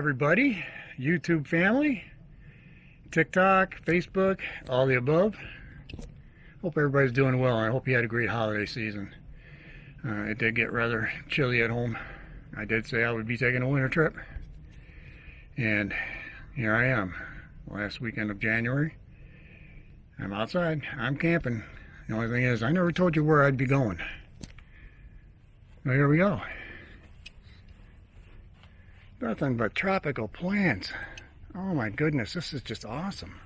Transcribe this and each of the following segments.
everybody, YouTube family, TikTok, Facebook, all the above. Hope everybody's doing well, and I hope you had a great holiday season. It did get rather chilly at home. I did say I would be taking a winter trip, and here I am, last weekend of January. I'm outside, I'm camping. The only thing is, I never told you where I'd be going. Well, here we go. Nothing but tropical plants. Oh my goodness, this is just awesome.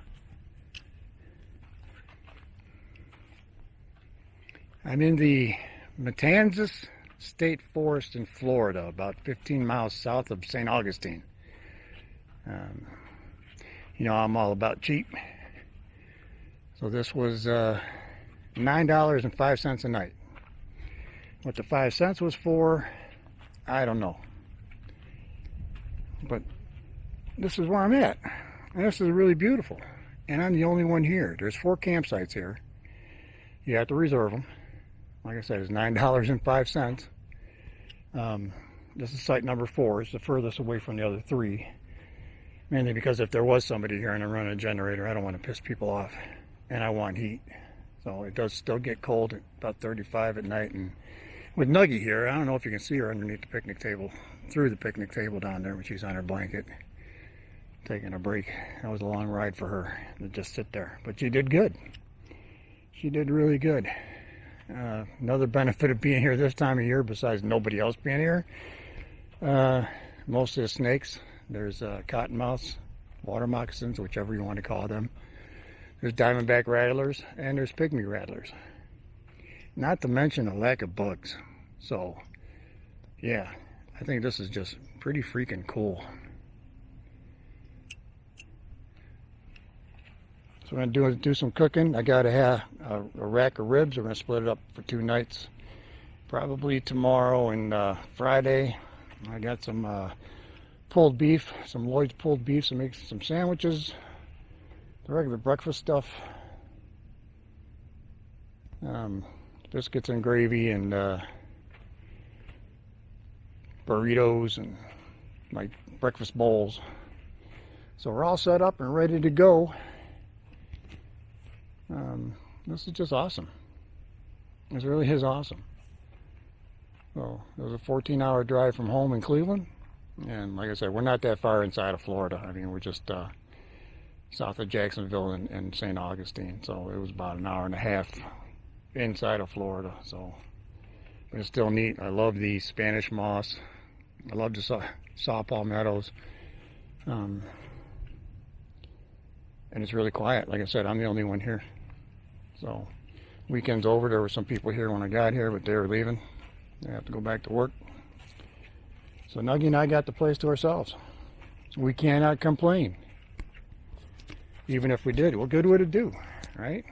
I'm in the Matanzas State Forest in Florida, about 15 miles south of St. Augustine. You know, I'm all about cheap. So this was $9.05 a night. What the 5 cents was for, I don't know. But this is where I'm at, and this is really beautiful, and I'm the only one here. There's 4 campsites here. You have to reserve them. Like I said, it's $9.05. This is site number 4. It's the furthest away from the other 3, mainly because if there was somebody here and I'm running a generator, I don't want to piss people off, and I want heat. So it does still get cold at about 35 at night, and with Nuggie here, I don't know if you can see her underneath the picnic table, through the picnic table down there, when she's on her blanket, taking a break. That was a long ride for her to just sit there, but she did good. She did really good. Another benefit of being here this time of year, besides nobody else being here, most of the snakes, there's cottonmouths, water moccasins, whichever you want to call them. There's diamondback rattlers, and there's pygmy rattlers. Not to mention a lack of bugs. So, yeah, I think this is just pretty freaking cool. So we're going to do some cooking. I got a rack of ribs. We're going to split it up for 2 nights. Probably tomorrow and Friday. I got some pulled beef, some Lloyd's pulled beef, so make some sandwiches. The regular breakfast stuff. Biscuits and gravy and burritos and my breakfast bowls. So we're all set up and ready to go. This is just awesome. This really is awesome. So it was a 14-hour drive from home in Cleveland, and like I said, we're not that far inside of Florida. I mean, we're just south of Jacksonville and St. Augustine, so it was about an hour and a half inside of Florida. So, but it's still neat. I love the Spanish moss. I love the saw palmettos, and it's really quiet. Like I said, I'm the only one here. So, weekend's over. There were some people here when I got here, but they were leaving. They have to go back to work. So Nuggie and I got the place to ourselves. We cannot complain. Even if we did, what good would it do, right?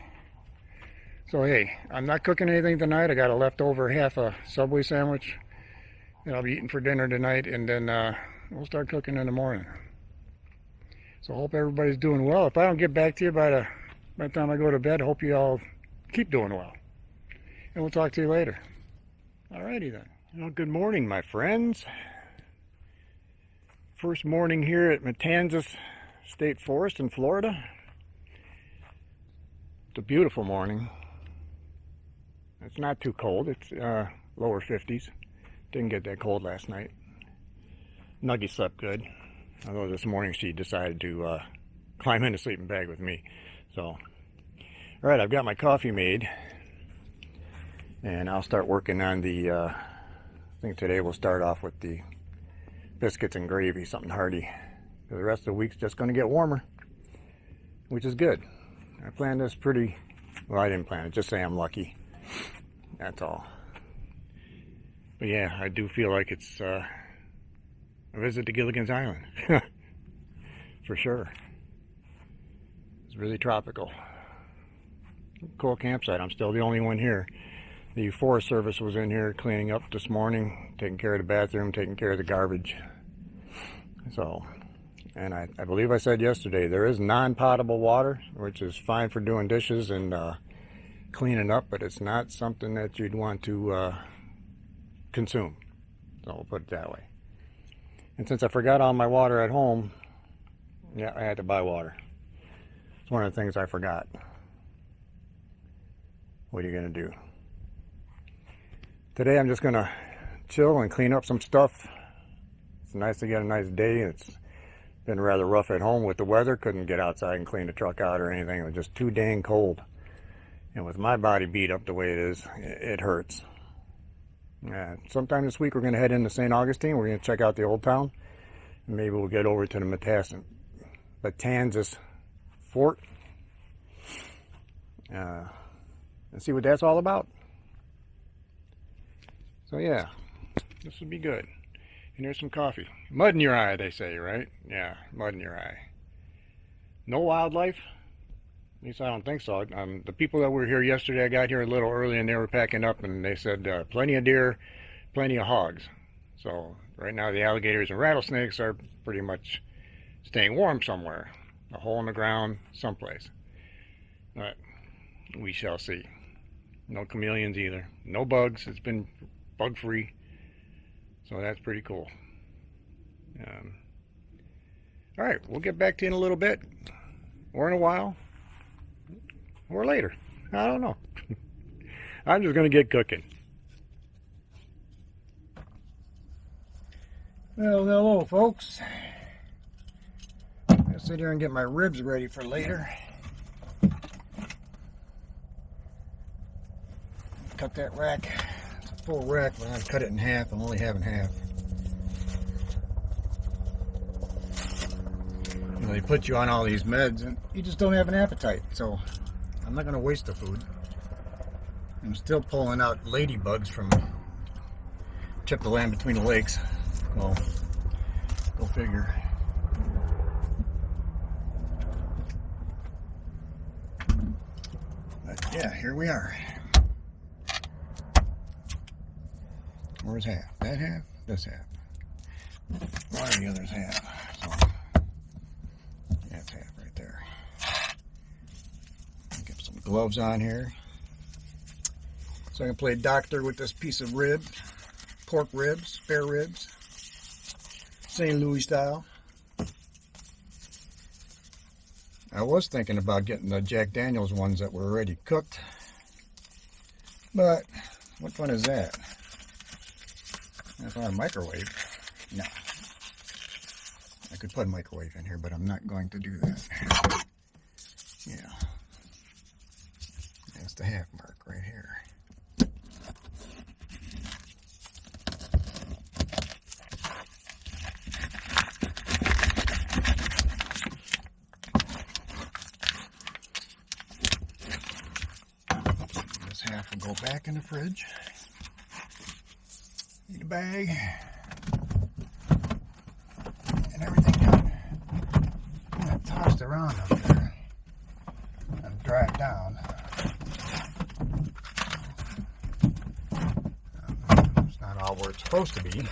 So hey, I'm not cooking anything tonight. I got a leftover half a Subway sandwich that I'll be eating for dinner tonight, and then we'll start cooking in the morning. So I hope everybody's doing well. If I don't get back to you by the time I go to bed, I hope you all keep doing well. And we'll talk to you later. Alrighty then. Well, good morning, my friends. First morning here at Matanzas State Forest in Florida. It's a beautiful morning. It's not too cold. It's lower 50s. Didn't get that cold last night. Nuggie slept good, although this morning she decided to climb in a sleeping bag with me. So, all right, I've got my coffee made, and I'll start working on the. I think today we'll start off with the biscuits and gravy, something hearty. The rest of the week's just going to get warmer, which is good. I planned this pretty. Well, I didn't plan it. Just say I'm lucky. That's all. But yeah, I do feel like it's a visit to Gilligan's Island. For sure. It's really tropical. Cool campsite. I'm still the only one here. The Forest Service was in here cleaning up this morning, taking care of the bathroom, taking care of the garbage. So, and I believe I said yesterday, there is non-potable water, which is fine for doing dishes and cleaning up, but it's not something that you'd want to consume. So we'll put it that way. And since I forgot all my water at home, yeah, I had to buy water. It's one of the things I forgot. What are you going to do? Today I'm just going to chill and clean up some stuff. It's nice to get a nice day. It's been rather rough at home with the weather. Couldn't get outside and clean the truck out or anything. It was just too dang cold. And with my body beat up the way it is, it hurts. Sometime this week we're going to head into St. Augustine. We're going to check out the old town. And maybe we'll get over to the Matanzas fort. And see what that's all about. So yeah, this would be good. And there's some coffee. Mud in your eye, they say, right? Yeah, mud in your eye. No wildlife? At least I don't think so. The people that were here yesterday, I got here a little early and they were packing up and they said plenty of deer, plenty of hogs. So right now the alligators and rattlesnakes are pretty much staying warm somewhere. A hole in the ground, someplace. But we shall see. No chameleons either. No bugs. It's been bug free. So that's pretty cool. All right, we'll get back to you in a little bit, or in a while, or later. I don't know. I'm just going to get cooking. Well, hello, folks. I'm going to sit here and get my ribs ready for later. Cut that rack. Full rack, but I've cut it in half. I'm only having half. You know, they put you on all these meds and you just don't have an appetite. So I'm not going to waste the food. I'm still pulling out ladybugs from Chip the Land Between the Lakes. Well, go figure. But yeah, here we are. Where's half? That half? This half. What do the others have? So, that's half right there. Get some gloves on here. So I can play doctor with this piece of rib. Pork ribs, spare ribs. St. Louis style. I was thinking about getting the Jack Daniels ones that were already cooked. But, what fun is that? That's not a microwave. No. I could put a microwave in here, but I'm not going to do that. Yeah. That's the half mark right here. This half will go back in the fridge. Need a bag and everything done. I tossed around up there and dry it down. It's not all where it's supposed to be.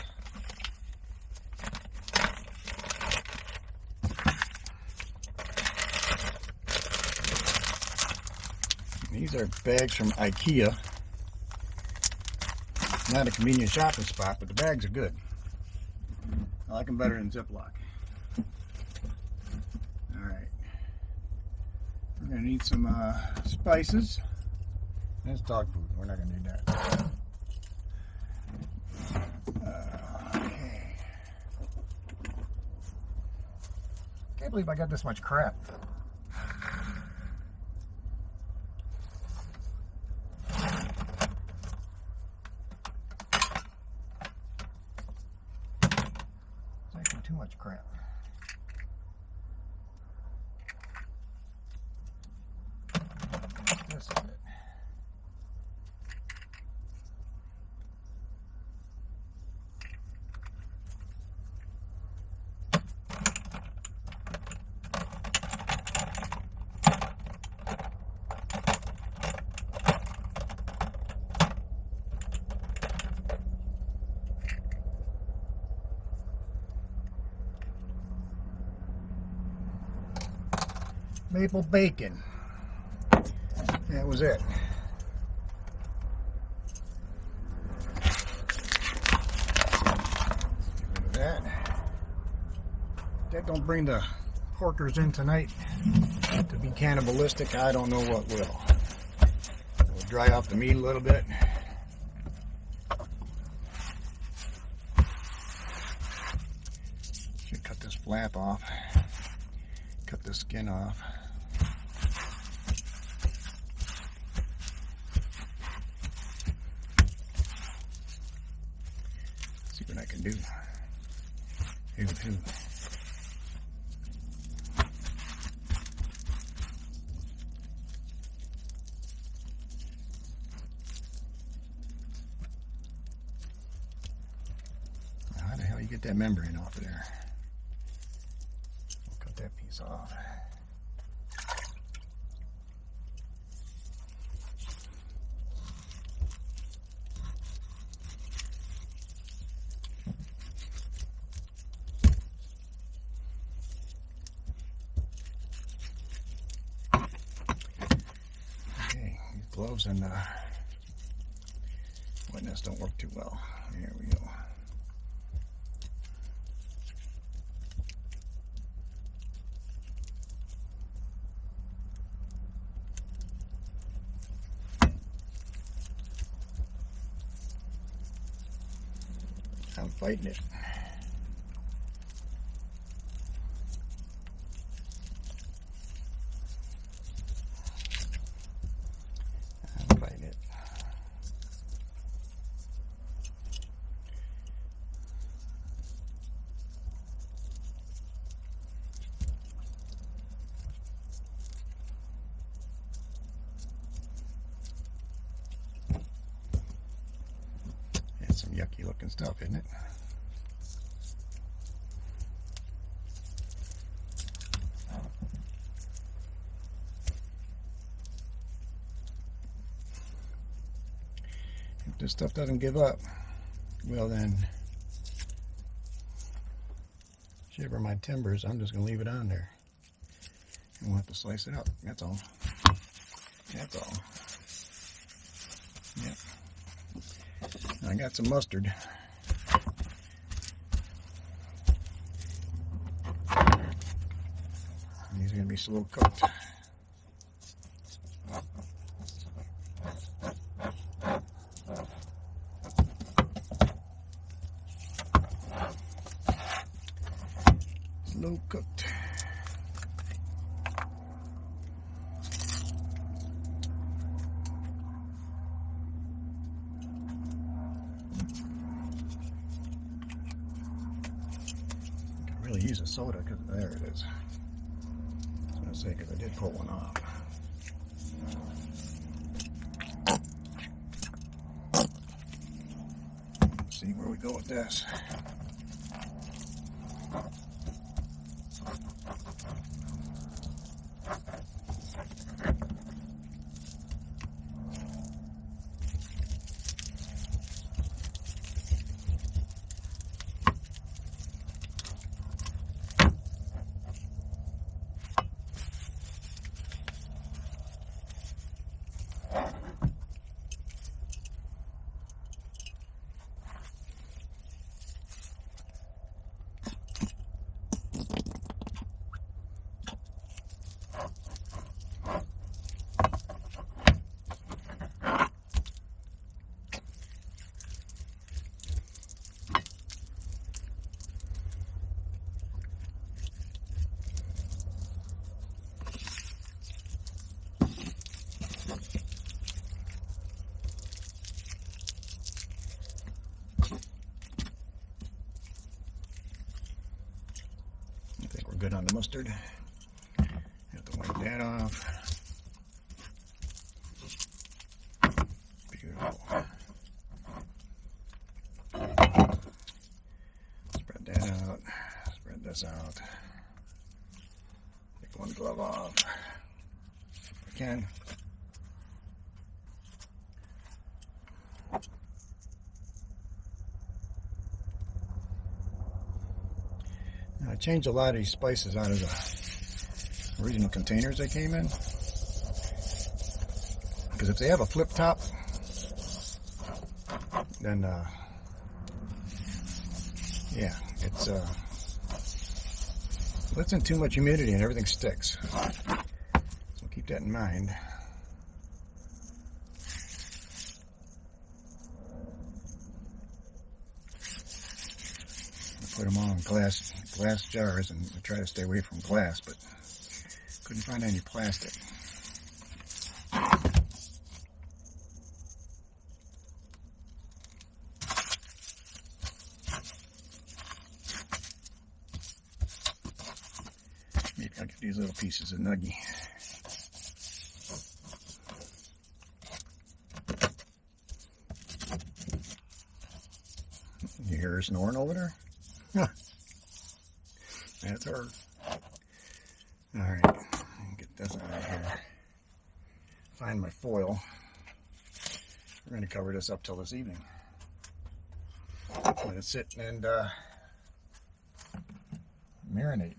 These are bags from IKEA. Not a convenient shopping spot, but the bags are good. I like them better than Ziploc. Alright. We're going to need some spices. That's dog food. We're not going to need that. Okay. Can't believe I got this much crap. Too much crap. This is it. Maple bacon. That was it. Get rid of that. that don't bring the porkers in tonight to be cannibalistic, I don't know what will. We'll dry off the meat a little bit. Should cut this flap off. Cut the skin off. See what I can do. Ooh. How the hell you get that membrane off of there? We'll cut that piece off. Gloves and wetness don't work too well. There we go. I'm fighting it. Some yucky looking stuff, isn't it? If this stuff doesn't give up, well then, shiver my timbers, I'm just going to leave it on there. And we'll have to slice it up, that's all. That's all. Yep. I got some mustard. These are going to be slow cooked. Slow cooked. Use a soda because there it is. I was going to say because I did pull one off. Let's see where we go with this. Good on the mustard. Have to wipe that off. Beautiful. Spread that out. Spread this out. Take one glove off. If I can. I changed a lot of these spices out of the original containers they came in, because if they have a flip top, then yeah, it's lets in too much humidity and everything sticks. So keep that in mind. I put them all in glass jars, and I try to stay away from glass, but couldn't find any plastic. Maybe I'll get these little pieces of nugget. You hear her snoring over there? Huh. That's her. Alright, get this out of here. Find my foil. We're going to cover this up till this evening. Let it sit and marinate.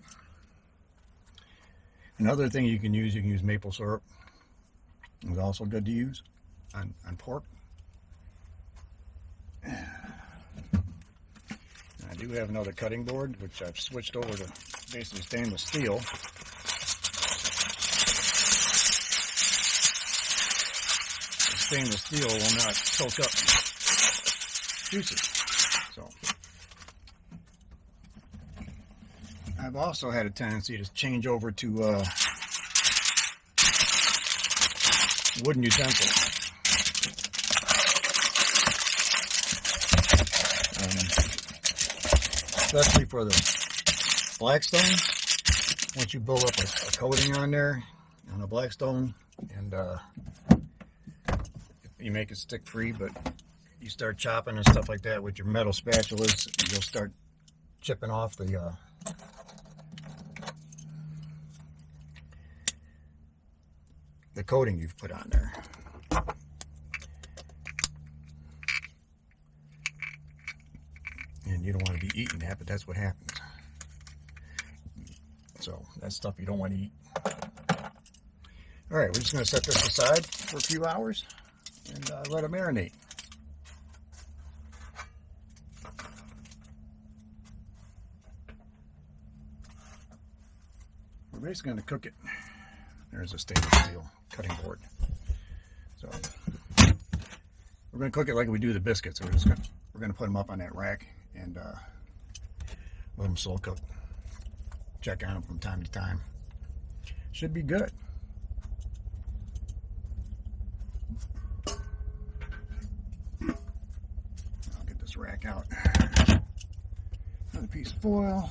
Another thing you can use maple syrup. It's also good to use on pork. I do have another cutting board, which I've switched over to basically stainless steel. The stainless steel will not soak up juices. So I've also had a tendency to change over to wooden utensils. Especially for the blackstone. Once you build up a coating on there, on a blackstone, and you make it stick free, but you start chopping and stuff like that with your metal spatulas, you'll start chipping off the coating you've put on there. And you don't want to be eating that, but that's what happens. So that's stuff you don't want to eat. All right, we're just going to set this aside for a few hours and let it marinate. We're basically going to cook it. There's a stainless steel cutting board. So we're going to cook it like we do the biscuits. So we're going to put them up on that rack and let them slow cook. Check on them from time to time. Should be good. I'll get this rack out. Another piece of foil.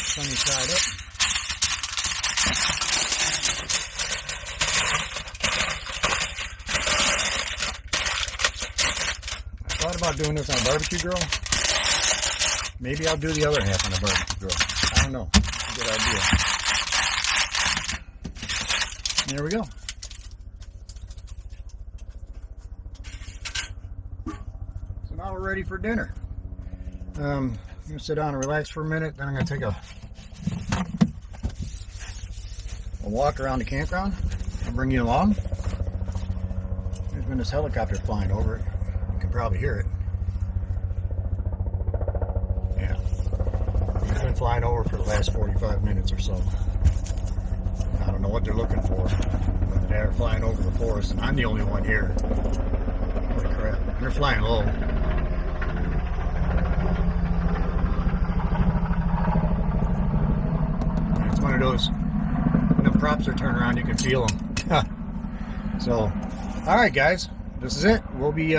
Sunny side up. I thought about doing this on a barbecue grill. Maybe I'll do the other half on a barbecue grill. I don't know. It's a good idea. There we go. So now we're ready for dinner. I'm going to sit down and relax for a minute. Then I'm going to take a walk around the campground. I'll bring you along. There's been this helicopter flying over it. You can probably hear it. Yeah. It's been flying over for the last 45 minutes or so. I don't know what they're looking for, but they're flying over the forest, and I'm the only one here. Holy crap. And they're flying low. It's one of those, when the props are turned around, you can feel them. So, all right, guys, this is it. We'll be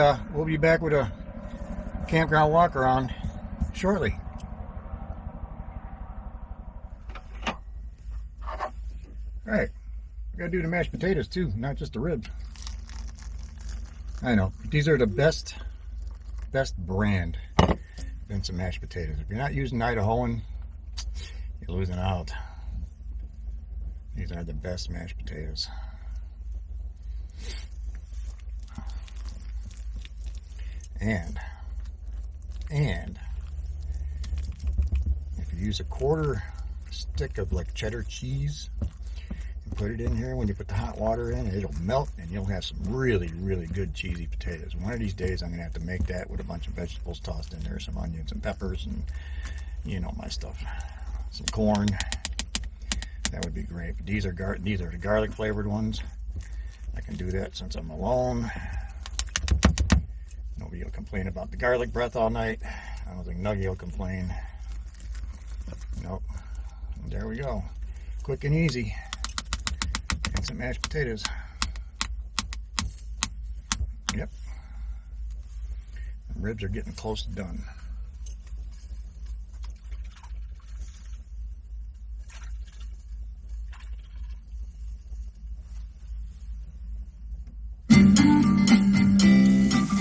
back with a campground walk around shortly. All right, we gotta do the mashed potatoes too, not just the ribs. I know these are the best brand Vincent mashed potatoes. If you're not using Idahoan, you're losing out. These are the best mashed potatoes. And if you use a quarter stick of like cheddar cheese and put it in here when you put the hot water in, it'll melt and you'll have some really, really good cheesy potatoes. One of these days I'm going to have to make that with a bunch of vegetables tossed in there, some onions and peppers and you know my stuff. Some corn. That would be great. But these are the garlic flavored ones. I can do that since I'm alone. Nobody will complain about the garlic breath all night. I don't think Nuggy will complain. Nope. And there we go. Quick and easy. And some mashed potatoes. Yep. The ribs are getting close to done.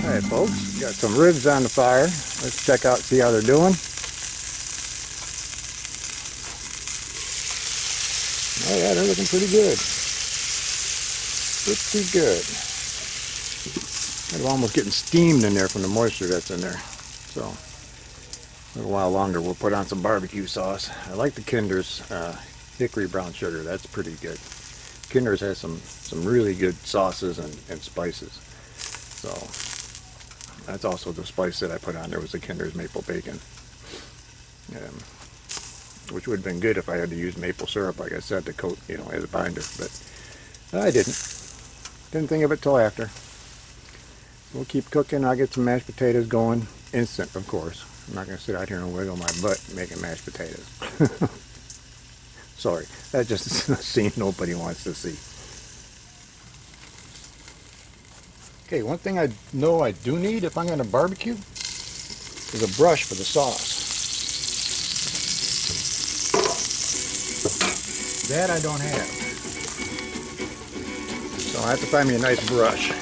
Alright folks, got some ribs on the fire. Let's check out, see how they're doing. Oh yeah, they're looking pretty good. Pretty good. They're almost getting steamed in there from the moisture that's in there. So, a little while longer we'll put on some barbecue sauce. I like the Kinder's hickory brown sugar. That's pretty good. Kinder's has some really good sauces and spices. So, that's also the spice that I put on there was the Kinder's maple bacon. Which would have been good if I had to use maple syrup, like I said, to coat, you know, as a binder, but I didn't. Didn't think of it till after. We'll keep cooking. I'll get some mashed potatoes going. Instant, of course. I'm not going to sit out here and wiggle my butt making mashed potatoes. Sorry, that's just a scene nobody wants to see. Okay, one thing I know I do need if I'm going to barbecue is a brush for the sauce. That I don't have. So I have to find me a nice brush.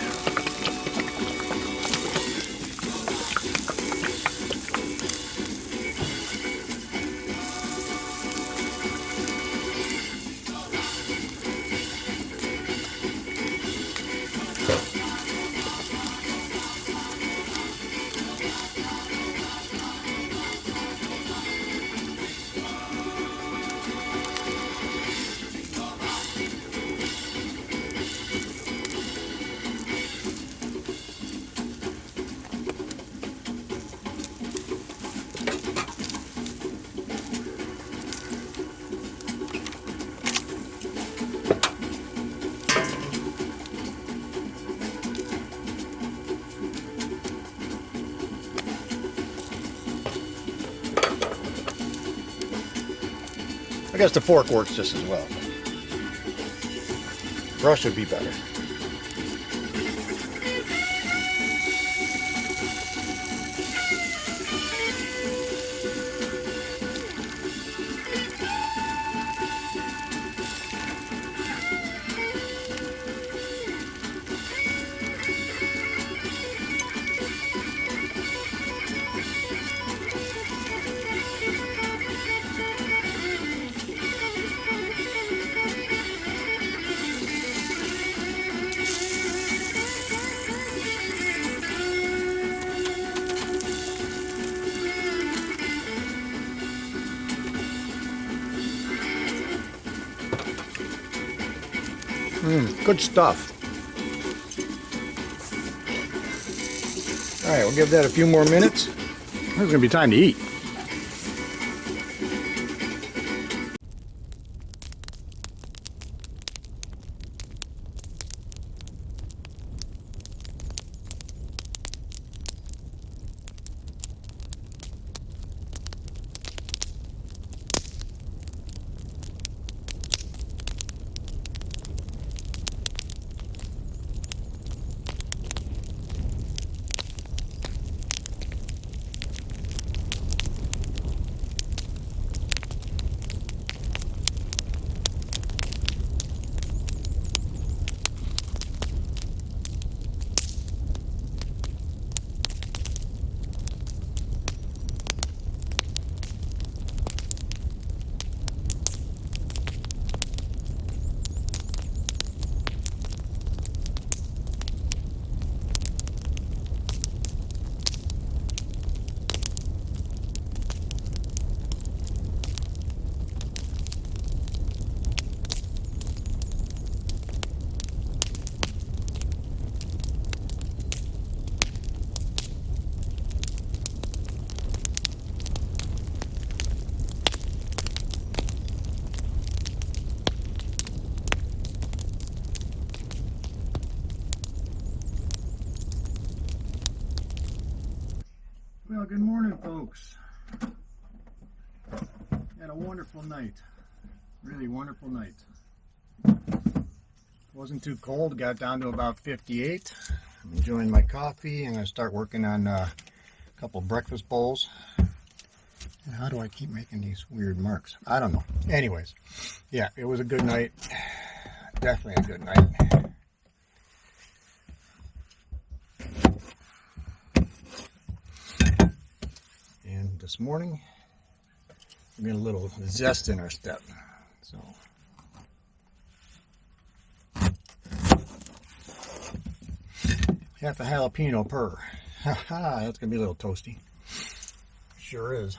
I guess the fork works just as well. Brush would be better. Good stuff. All right, we'll give that a few more minutes. It's going to be time to eat. Had a wonderful night. Really wonderful night. Wasn't too cold. Got down to about 58. I'm enjoying my coffee. I'm going to start working on a couple breakfast bowls. And how do I keep making these weird marks? I don't know. Anyways, yeah, it was a good night. Definitely a good night. And this morning, we got a little zest in our step. So, half a jalapeno per. Haha, that's gonna be a little toasty. Sure is.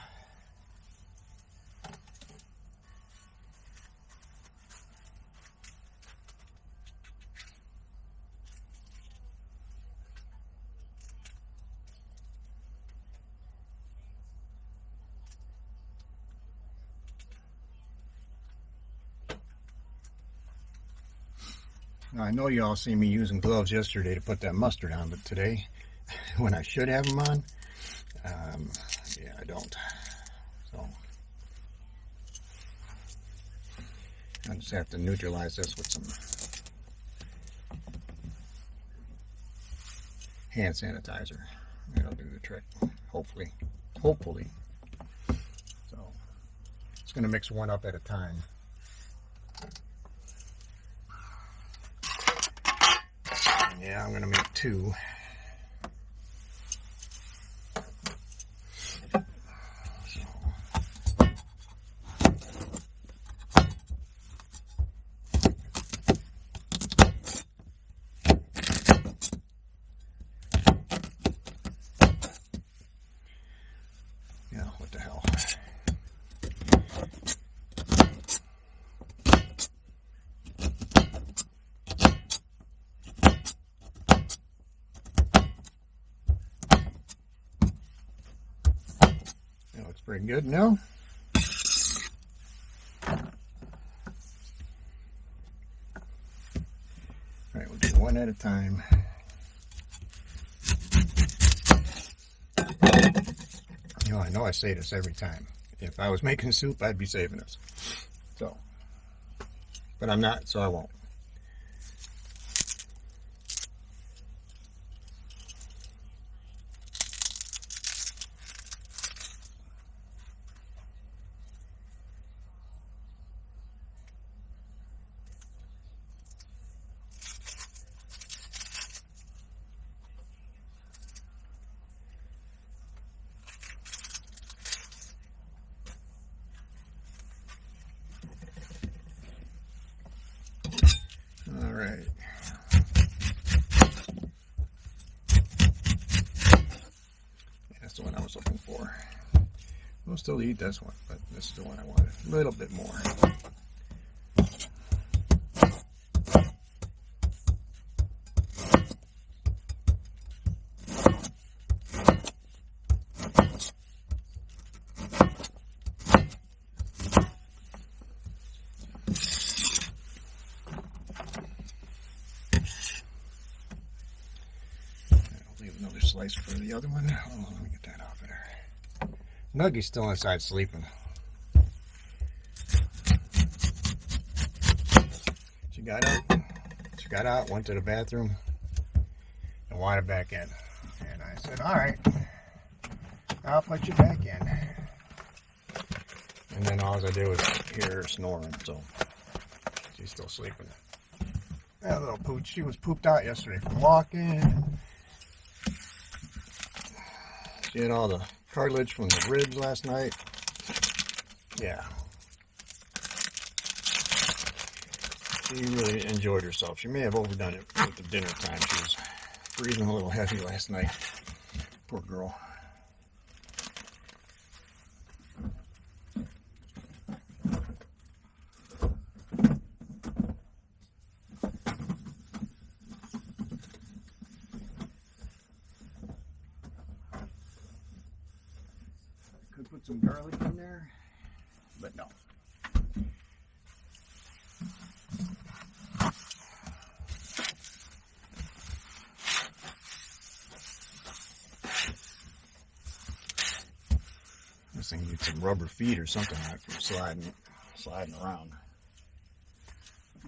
Now, I know you all seen me using gloves yesterday to put that mustard on, but today, when I should have them on, yeah, I don't. So, I just have to neutralize this with some hand sanitizer. That'll do the trick, hopefully. Hopefully. So, it's going to mix one up at a time. Yeah, I'm going to make two. Yeah, what the hell. That looks pretty good now. Alright, we'll do one at a time. You know, I know I say this every time. If I was making soup, I'd be saving this. So, but I'm not, so I won't. All right. That's the one I was looking for. We'll still eat this one, but this is the one I wanted. A little bit more. Leave another slice for the other one. Oh, let me get that off of there. Nuggy's still inside sleeping. She got up. She got out, went to the bathroom, and wanted back in. And I said, all right, I'll put you back in. And then all I did was hear her snoring, so she's still sleeping. That little pooch, she was pooped out yesterday from walking. She had all the cartilage from the ribs last night. Yeah. She really enjoyed herself. She may have overdone it at the dinner time. She was breathing a little heavy last night. Poor girl. Could put some garlic in there, but no. thing needs some rubber feet or something on it for sliding around.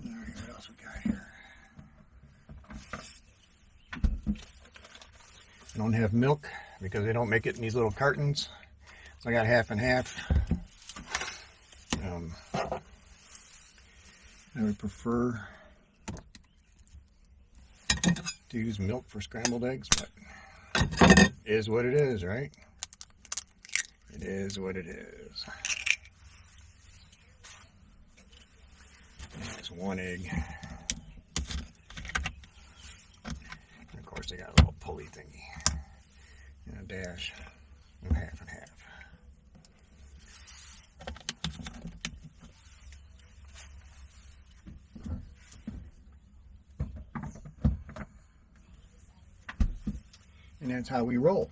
Alright, what else we got here? I don't have milk because they don't make it in these little cartons. So I got half and half. I would prefer to use milk for scrambled eggs, but it is what it is, right? It is what it is. There's one egg. And of course, they got a little pulley thingy and a dash of half and half. And that's how we roll.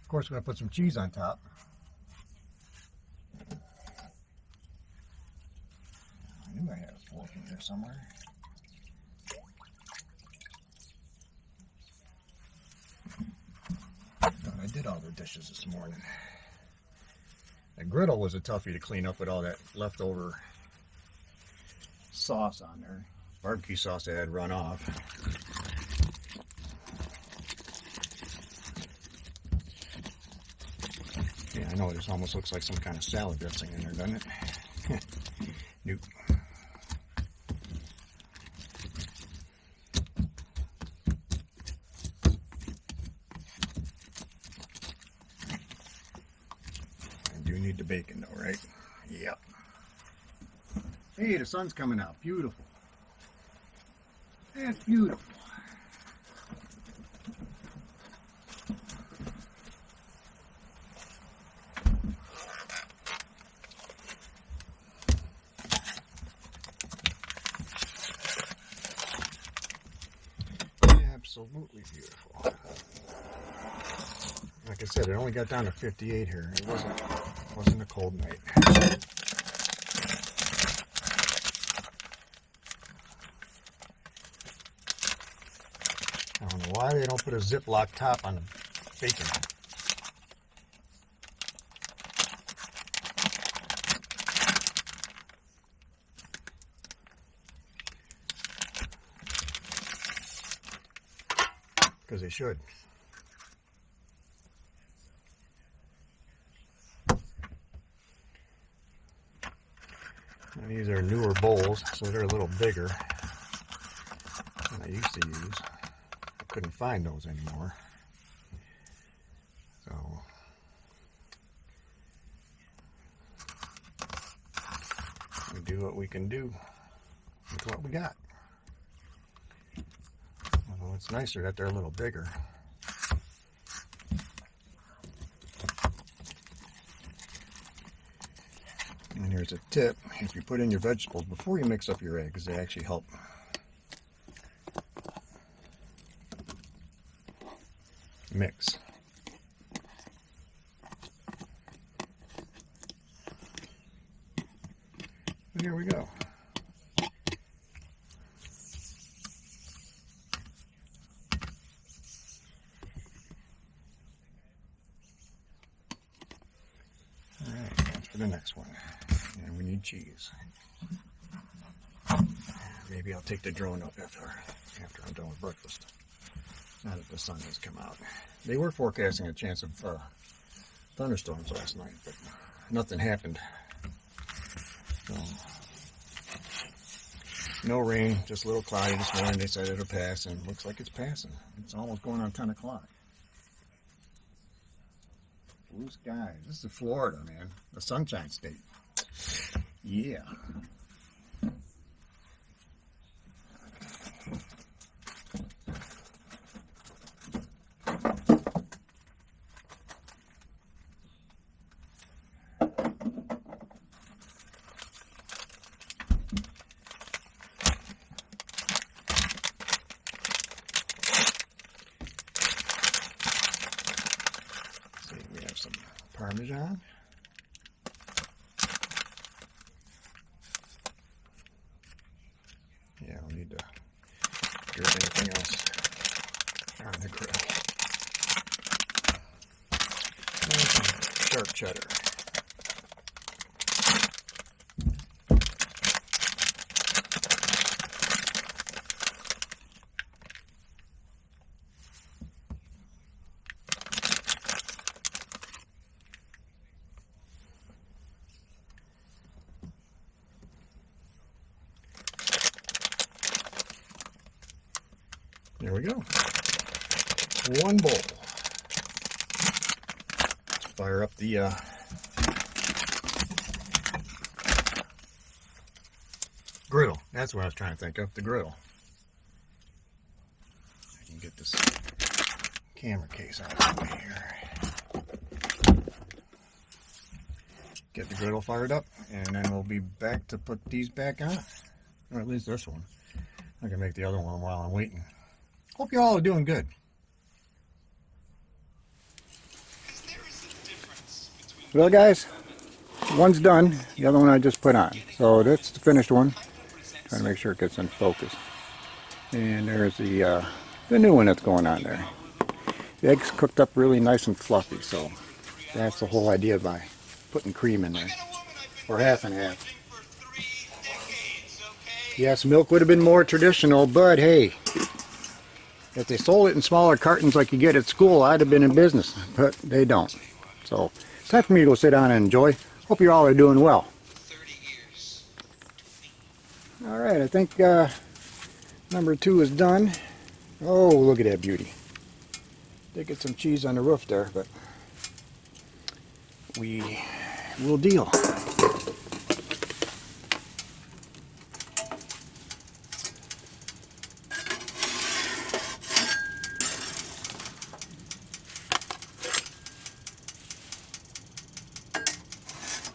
Of course, we're going to put some cheese on top. I knew I had a fork in here somewhere. I did all the dishes this morning. The griddle was a toughie to clean up with all that leftover sauce on there. Barbecue sauce that had run off. Yeah, I know, this almost looks like some kind of salad dressing in there, doesn't it? Nope. I do need the bacon though, right? Yep. Hey, the sun's coming out. Beautiful. That's beautiful. Absolutely beautiful. Like I said, it only got down to 58 here. It wasn't a cold night. I don't know why they don't put a Ziploc top on the bacon. Because they should. And these are newer bowls, so they're a little bigger than I used to use. I couldn't find those anymore. So we do what we can do with what we got. Well, it's nicer that they're a little bigger. And here's a tip: if you put in your vegetables before you mix up your eggs, they actually help mix. But here we go. The next one, and we need cheese. Maybe I'll take the drone up after I'm done with breakfast. Now that the sun has come out. They were forecasting a chance of thunderstorms last night, but nothing happened. So, no rain, just a little cloudy this morning. They said it'll pass, and it looks like it's passing. It's almost going on 10 o'clock. Blue skies. This is Florida, man. The Sunshine State. Yeah. Some Parmesan. Yeah, I'll need to do anything else on the grill. sharp cheddar. There we go. One bowl. Let's fire up the griddle. That's what I was trying to think of, the griddle. I can get this camera case out of the way here. Get the griddle fired up, and then we'll be back to put these back on. Or at least this one. I can make the other one while I'm waiting. Hope you all are doing good. Well, guys, one's done. The other one I just put on. So that's the finished one. Trying to make sure it gets in focus. And there's the new one that's going on there. The eggs cooked up really nice and fluffy. So that's the whole idea by putting cream in there. Or half and half. Yes, milk would have been more traditional, but hey. If they sold it in smaller cartons like you get at school, I'd have been in business, but they don't. So it's time for me to go sit down and enjoy. Hope you all are doing well. All right, I think number 2 is done. Oh, look at that beauty. Did get some cheese on the roof there, but we will deal.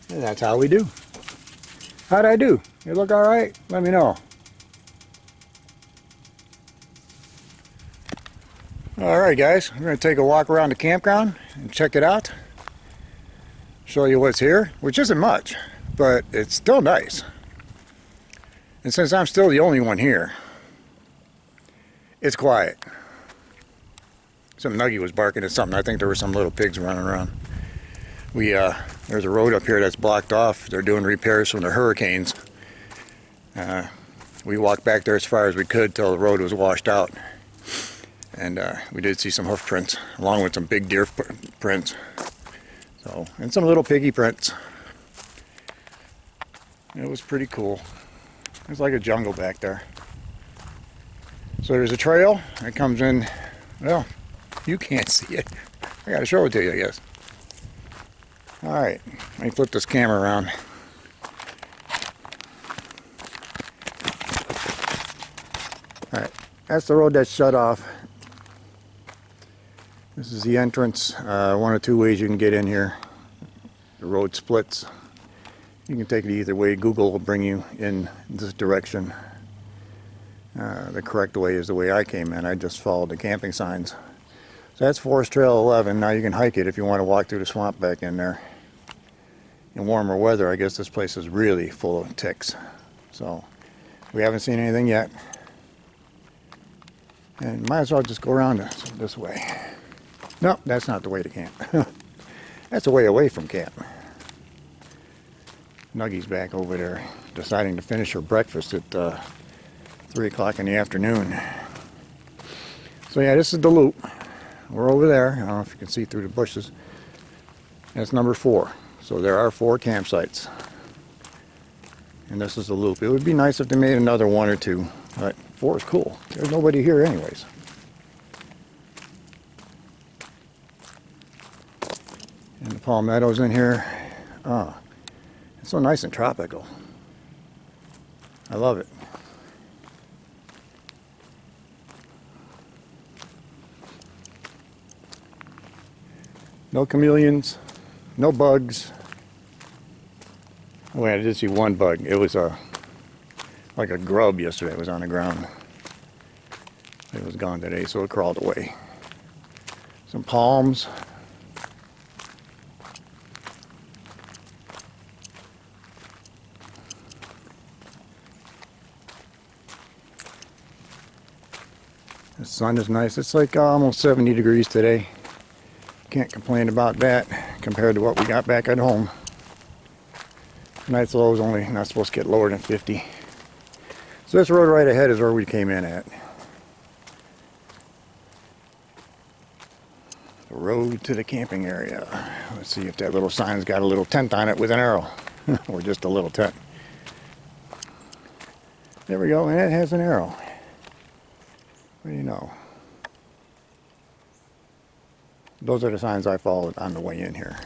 And that's how we do. How'd I do? You look all right? Let me know. All right, guys. We're going to take a walk around the campground and check it out. Show you what's here, which isn't much, but it's still nice. And since I'm still the only one here, it's quiet. Some nuggie was barking at something. I think there were some little pigs running around. There's a road up here that's blocked off. They're doing repairs from the hurricanes. We walked back there as far as we could till the road was washed out. And we did see some hoof prints, along with some big deer prints. So, and some little piggy prints. It was pretty cool. It's like a jungle back there. So there's a trail that comes in. Well, you can't see it. I gotta show it to you, I guess. Alright, let me flip this camera around. Alright, that's the road that's shut off. This is the entrance. One of 2 ways you can get in here. The road splits. You can take it either way. Google will bring you in this direction. The correct way is the way I came in. I just followed the camping signs. So that's Forest Trail 11. Now you can hike it if you want to walk through the swamp back in there. In warmer weather, I guess this place is really full of ticks. So we haven't seen anything yet. And might as well just go around this way. No, that's not the way to camp. That's the way away from camp. Nuggie's back over there deciding to finish her breakfast at 3 o'clock in the afternoon. So yeah, this is the loop. We're over there. I don't know if you can see through the bushes. That's number 4. So there are 4 campsites. And this is the loop. It would be nice if they made another 1 or 2. But 4 is cool. There's nobody here anyways. And the palmettos in here. Oh, it's so nice and tropical. I love it. No chameleons, no bugs. Oh wait, I did see one bug. It was like a grub yesterday. It was on the ground. It was gone today, so it crawled away. Some palms. The sun is nice. It's like almost 70 degrees today. Can't complain about that. compared to what we got back at home. Tonight's low is only not supposed to get lower than 50. So this road right ahead is where we came in at. The road to the camping area. Let's see if that little sign's got a little tent on it with an arrow. Or just a little tent. There we go, and it has an arrow. What do you know? Those are the signs I followed on the way in here.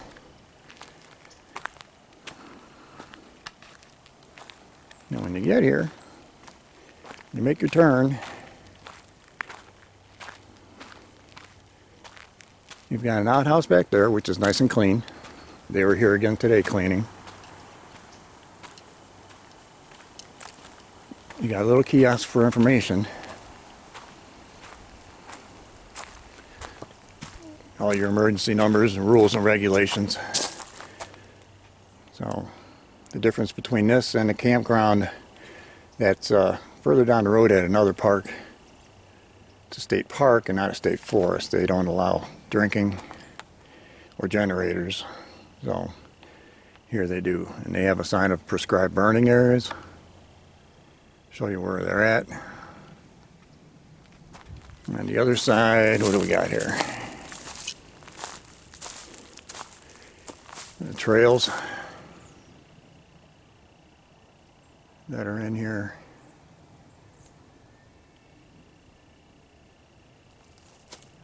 Now when you get here, you make your turn. You've got an outhouse back there, which is nice and clean. They were here again today cleaning. You got a little kiosk for information. All your emergency numbers and rules and regulations. So the difference between this and the campground that's further down the road at another park, it's a state park and not a state forest. They don't allow drinking or generators. So here they do. And they have a sign of prescribed burning areas. Show you where they're at. And on the other side, what do we got here? The trails that are in here.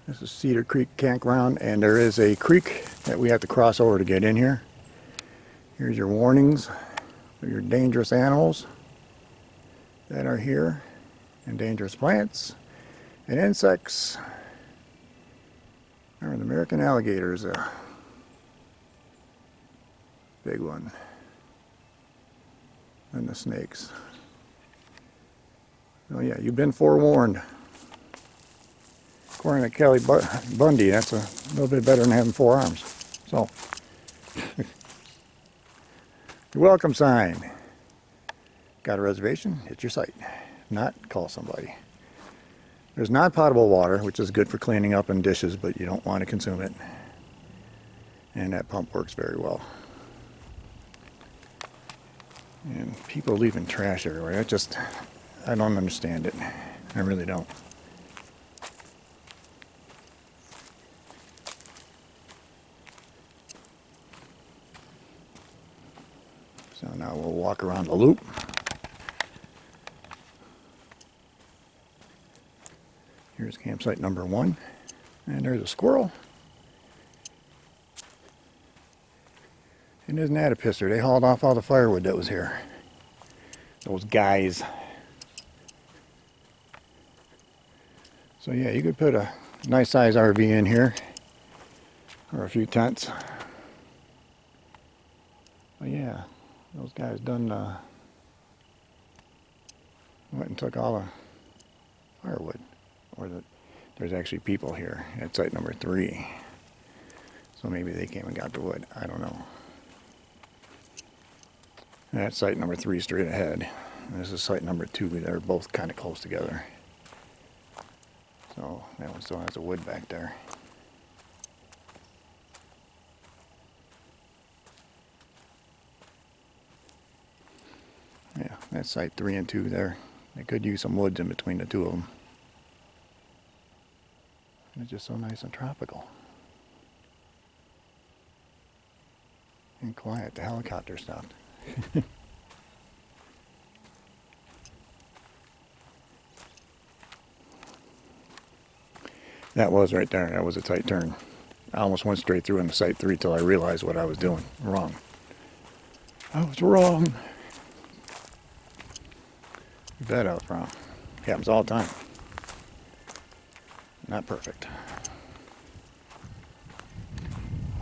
This is Cedar Creek Campground, and there is a creek that we have to cross over to get in here. Here's your warnings for your dangerous animals that are here, and dangerous plants and insects. Remember, the American alligator is a big one. And the snakes. Oh yeah, you've been forewarned. According to Kelly Bundy, that's a little bit better than having 4 arms. So, your welcome sign. Got a reservation? Hit your site. Not, call somebody. There's non-potable water, which is good for cleaning up and dishes, but you don't want to consume it. And that pump works very well. And people leaving trash everywhere. I don't understand it. I really don't. So now we'll walk around the loop. Here's campsite number 1. And there's a squirrel. And isn't that a pisser? They hauled off all the firewood that was here. Those guys. So yeah, you could put a nice size RV in here. Or a few tents. But yeah, those guys done went and took all the firewood. Or there's actually people here at site number 3. So maybe they came and got the wood. I don't know. That's site number 3 straight ahead. And this is site number 2. They're both kind of close together. So that one still has the wood back there. Yeah, that's site 3 and 2 there. They could use some woods in between the two of them. It's just so nice and tropical. And quiet. The helicopter stopped. That was right there. That was a tight turn. I almost went straight through into site 3 till I realized what I was doing wrong. I was wrong. You bet I was wrong. Happens all the time. Not perfect.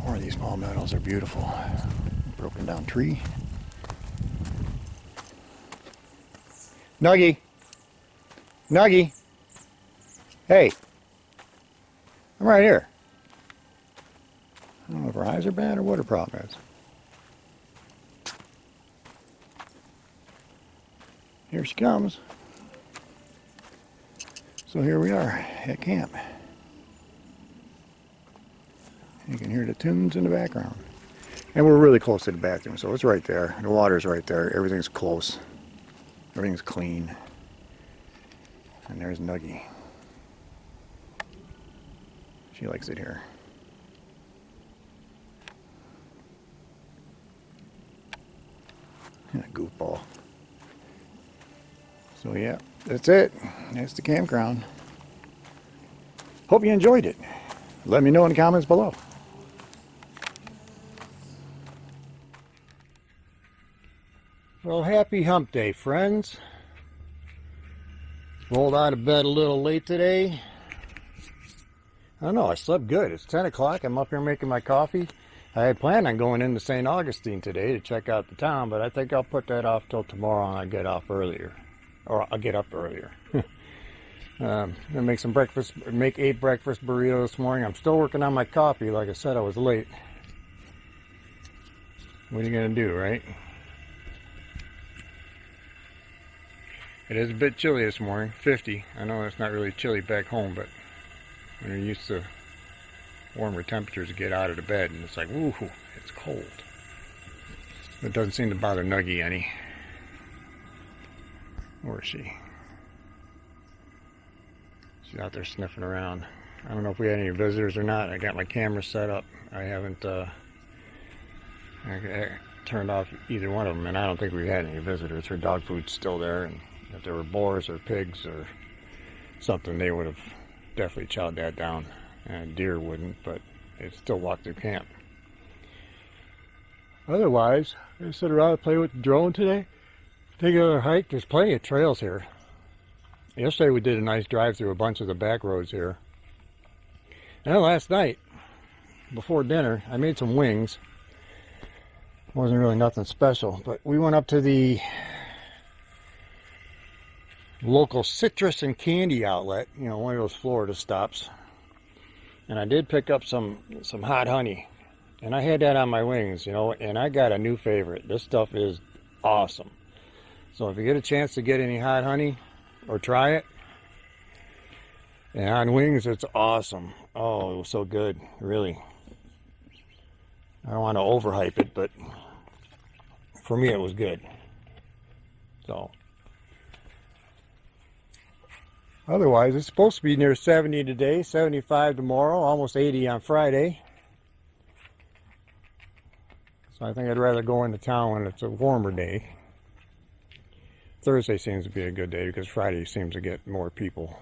More of these palmettos are beautiful. Broken down tree. Nuggie! Nuggie! Hey! I'm right here. I don't know if her eyes are bad or what her problem is. Here she comes. So here we are at camp. You can hear the tunes in the background. And we're really close to the bathroom, so it's right there. The water's right there. Everything's close. Everything's clean. And there's Nuggie. She likes it here. And a goofball. So yeah, that's it. That's the campground. Hope you enjoyed it. Let me know in the comments below. Well, happy hump day, friends. Rolled out of bed a little late today. I don't know, I slept good. It's 10 o'clock. I'm up here making my coffee. I had planned on going into St. Augustine today to check out the town, but I think I'll put that off till tomorrow and I'll get off earlier. Or I'll get up earlier. I'm gonna make some breakfast, make 8 breakfast burritos this morning. I'm still working on my coffee. Like I said, I was late. What are you gonna do, right? It is a bit chilly this morning, 50. I know it's not really chilly back home, but when you're used to warmer temperatures to get out of the bed, and it's like, woohoo, it's cold. It doesn't seem to bother Nuggie any. Where is she? She's out there sniffing around. I don't know if we had any visitors or not. I got my camera set up. I haven't I turned off either one of them, and I don't think we've had any visitors. Her dog food's still there, and if there were boars or pigs or something, they would have definitely chowed that down. And deer wouldn't, but they'd still walk through camp. Otherwise, I just sit around and play with the drone today. Take another hike. There's plenty of trails here. Yesterday we did a nice drive through a bunch of the back roads here. And last night, before dinner, I made some wings. Wasn't really nothing special, but we went up to the local citrus and candy outlet, you know, one of those Florida stops. And I did pick up some hot honey. And I had that on my wings, you know, and I got a new favorite. This stuff is awesome. So if you get a chance to get any hot honey or try it, and on wings, it's awesome. Oh, it was so good, really. I don't want to overhype it, but for me it was good. So otherwise, it's supposed to be near 70 today, 75 tomorrow, almost 80 on Friday. So I think I'd rather go into town when it's a warmer day. Thursday seems to be a good day because Friday seems to get more people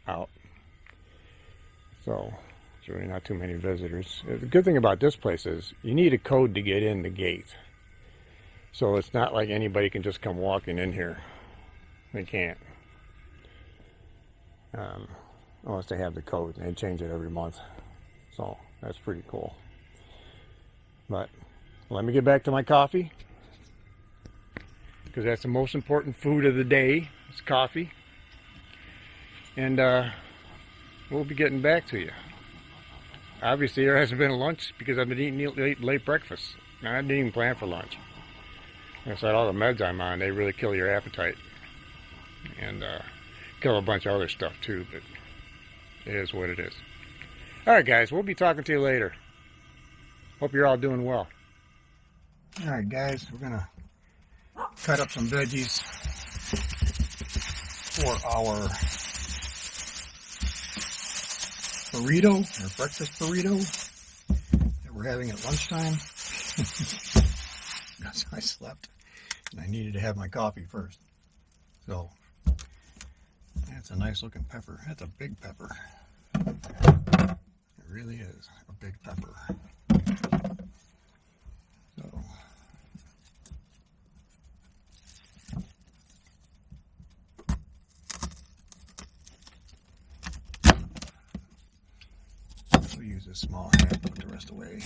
out. So it's really not too many visitors. The good thing about this place is you need a code to get in the gate. So it's not like anybody can just come walking in here. They can't. Unless they have the code, and they change it every month. So that's pretty cool. But let me get back to my coffee, because that's the most important food of the day. It's coffee. And we'll be getting back to you. Obviously there hasn't been a lunch because I've been eating late breakfast. Now, I didn't even plan for lunch. Like I said, all the meds I'm on, they really kill your appetite. And kill a bunch of other stuff too, but it is what it is. Alright guys, we'll be talking to you later. Hope you're all doing well. Alright guys, we're gonna cut up some veggies for our burrito, our breakfast burrito that we're having at lunchtime. Because I slept and I needed to have my coffee first. So that's a nice looking pepper. That's a big pepper. It really is a big pepper. So we'll use this small hand, put the rest away.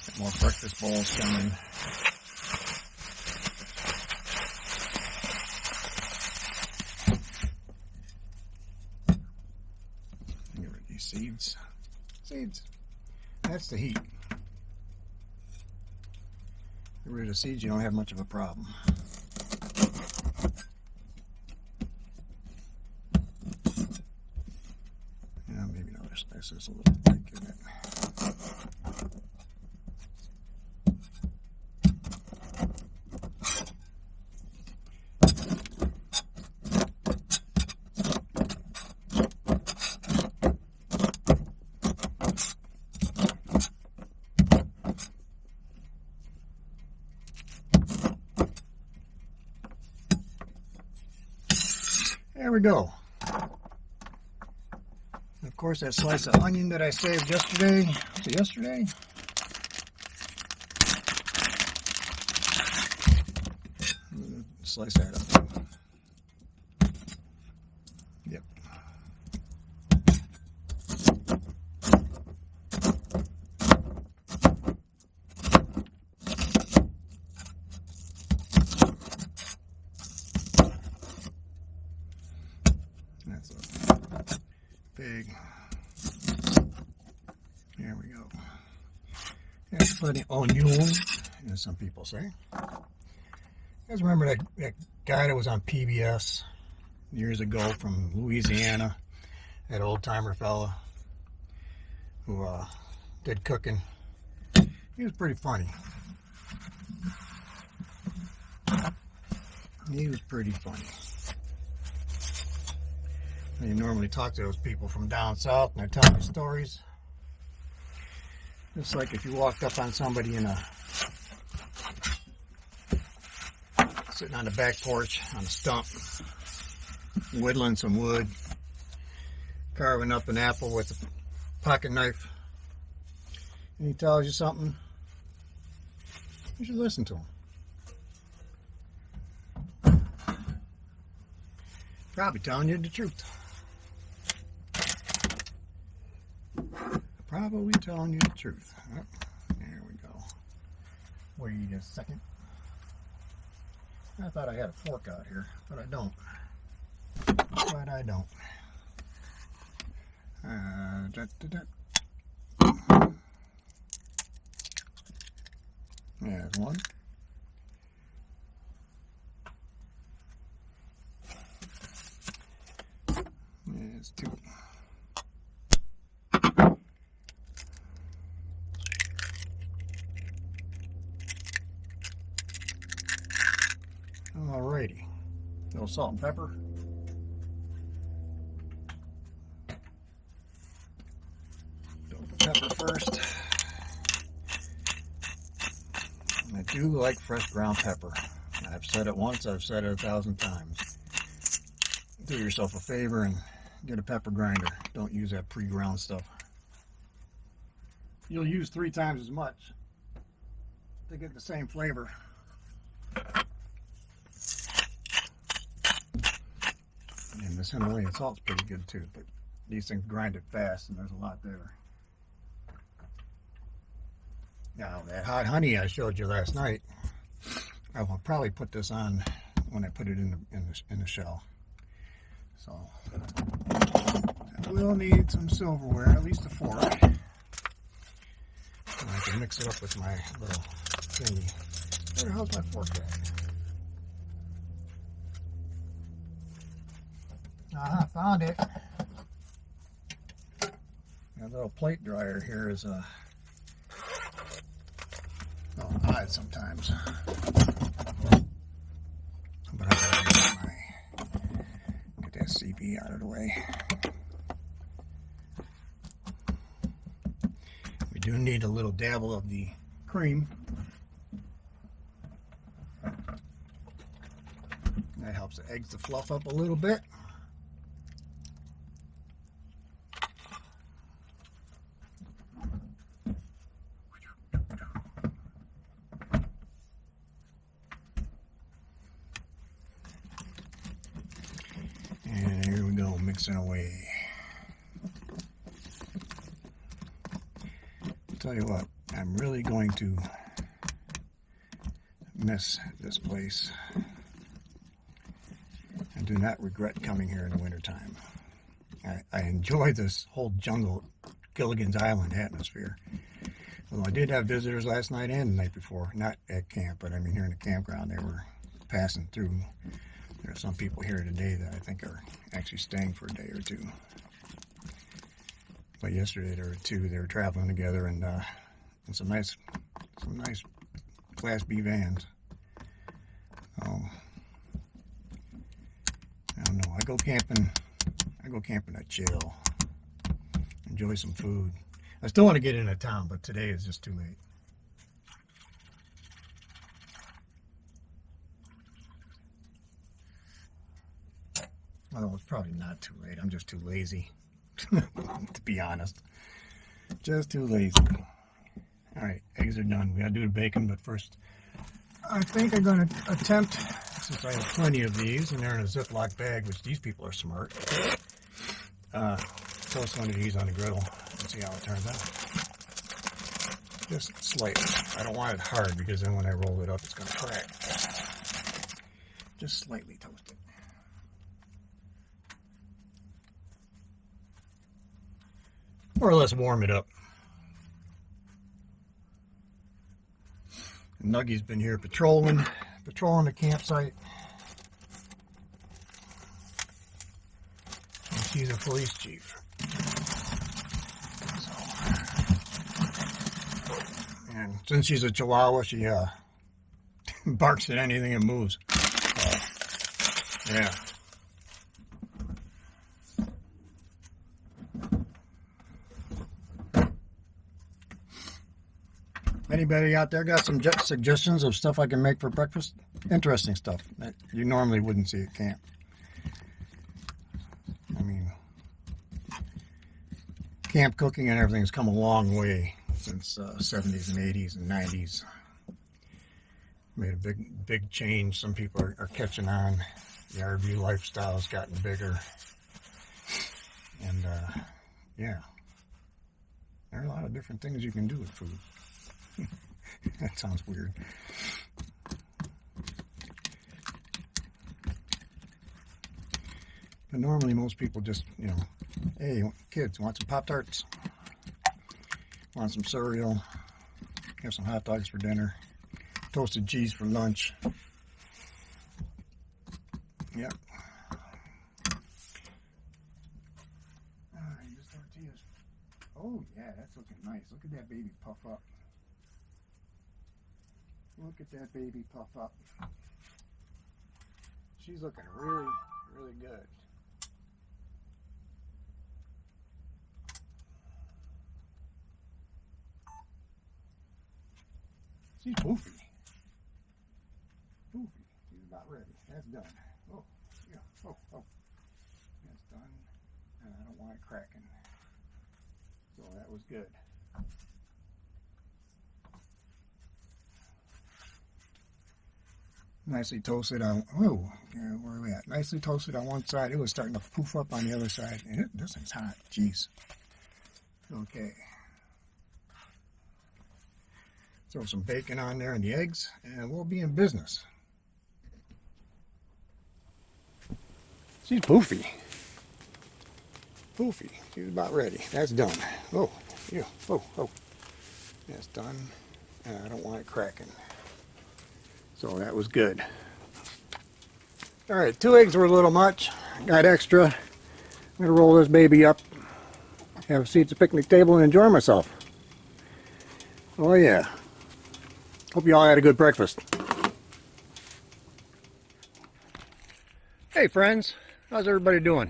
Got more breakfast bowls coming. Seeds. That's the heat. Get rid of the seeds, you don't have much of a problem. Yeah, maybe This is a little thick, isn't it? There we go. Of course, that slice of onion that I saved yesterday. Was it yesterday? Slice that up. Yep. That's a big. There we go. There's plenty of onion, as some people say. You guys remember that guy that was on PBS years ago from Louisiana? That old timer fella who did cooking. He was pretty funny. He was pretty funny. You normally talk to those people from down south and they're telling you stories. It's like if you walked up on somebody sitting on the back porch on a stump, whittling some wood, carving up an apple with a pocket knife, and he tells you something, you should listen to him. Probably telling you the truth. Probably telling you the truth. Oh, there we go. Wait a second. I thought I had a fork out here, but I don't. There's one. There's two. Alrighty, a little salt and pepper. Go with the pepper first. And I do like fresh ground pepper. I've said it once, I've said it 1,000 times. Do yourself a favor and get a pepper grinder. Don't use that pre-ground stuff. You'll use 3 times as much to get the same flavor. And this Himalayan salt's pretty good too, but these things grind it fast and there's a lot there. Now that hot honey I showed you last night, I will probably put this on when I put it in the shell. So I will need some silverware, at least a fork. And I can mix it up with my little thingy. Where the hell's my fork at? Aha, found it. That little plate dryer here is odd sometimes. But I gotta get that CB out of the way. We do need a little dabble of the cream. That helps the eggs to fluff up a little bit. And here we go, mixing away. I'll tell you what, I'm really going to miss this place. I do not regret coming here in the wintertime. I enjoy this whole jungle, Gilligan's Island atmosphere. Although I did have visitors last night and the night before, not at camp, but I mean here in the campground, they were passing through. There are some people here today that I think are actually staying for a day or two. But yesterday there were two. They were traveling together and in some nice Class B vans. Oh, I don't know. I go camping to chill, enjoy some food. I still want to get into town, but today is just too late. Although it's probably not too late. I'm just too lazy, to be honest. Just too lazy. All right, eggs are done. We gotta do the bacon, but first, I think I'm gonna attempt, since I have plenty of these, and they're in a Ziploc bag, which these people are smart, toast one of these on the griddle and see how it turns out. Just slightly. I don't want it hard because then when I roll it up, it's gonna crack. Just slightly toasted. Or let's warm it up. Nuggy's been here patrolling the campsite. And she's a police chief. So, and since she's a Chihuahua, she barks at anything that moves. Yeah. Anybody out there got some suggestions of stuff I can make for breakfast? Interesting stuff that you normally wouldn't see at camp. I mean, camp cooking and everything has come a long way since 70s and 80s and 90s. Made a big change. Some people are catching on. The RV lifestyle has gotten bigger. And yeah, there are a lot of different things you can do with food. That sounds weird. But normally most people just, you know, hey, kids, want some Pop-Tarts? Want some cereal? Have some hot dogs for dinner? Toasted cheese for lunch? Yep. Use tortillas. Oh yeah, that's looking nice. Look at that baby puff up. Look at that baby puff up. She's looking really, really good. She's poofy. Poofy. She's about ready. That's done. Oh, yeah. Oh. That's done. And I don't want it cracking. So that was good. Nicely toasted on, where are we at? Nicely toasted on one side. It was starting to poof up on the other side. And this thing's hot. Jeez. Okay. Throw some bacon on there and the eggs, and we'll be in business. She's poofy. Poofy. She's about ready. That's done. Oh, yeah. Oh. That's done. I don't want it cracking. So that was good. All right, 2 eggs were a little much. Got extra. I'm gonna roll this baby up, have a seat at the picnic table, and enjoy myself. Oh yeah. Hope you all had a good breakfast. Hey friends, how's everybody doing?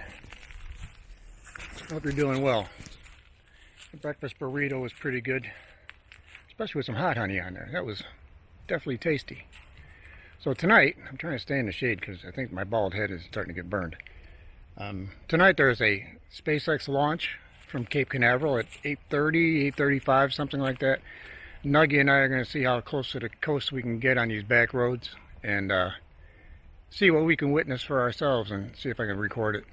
Hope you're doing well. The breakfast burrito was pretty good, especially with some hot honey on there. That was definitely tasty. So tonight, I'm trying to stay in the shade because I think my bald head is starting to get burned. Tonight there's a SpaceX launch from Cape Canaveral at 8:30, 8:35, something like that. Nuggy and I are going to see how close to the coast we can get on these back roads and see what we can witness for ourselves and see if I can record it.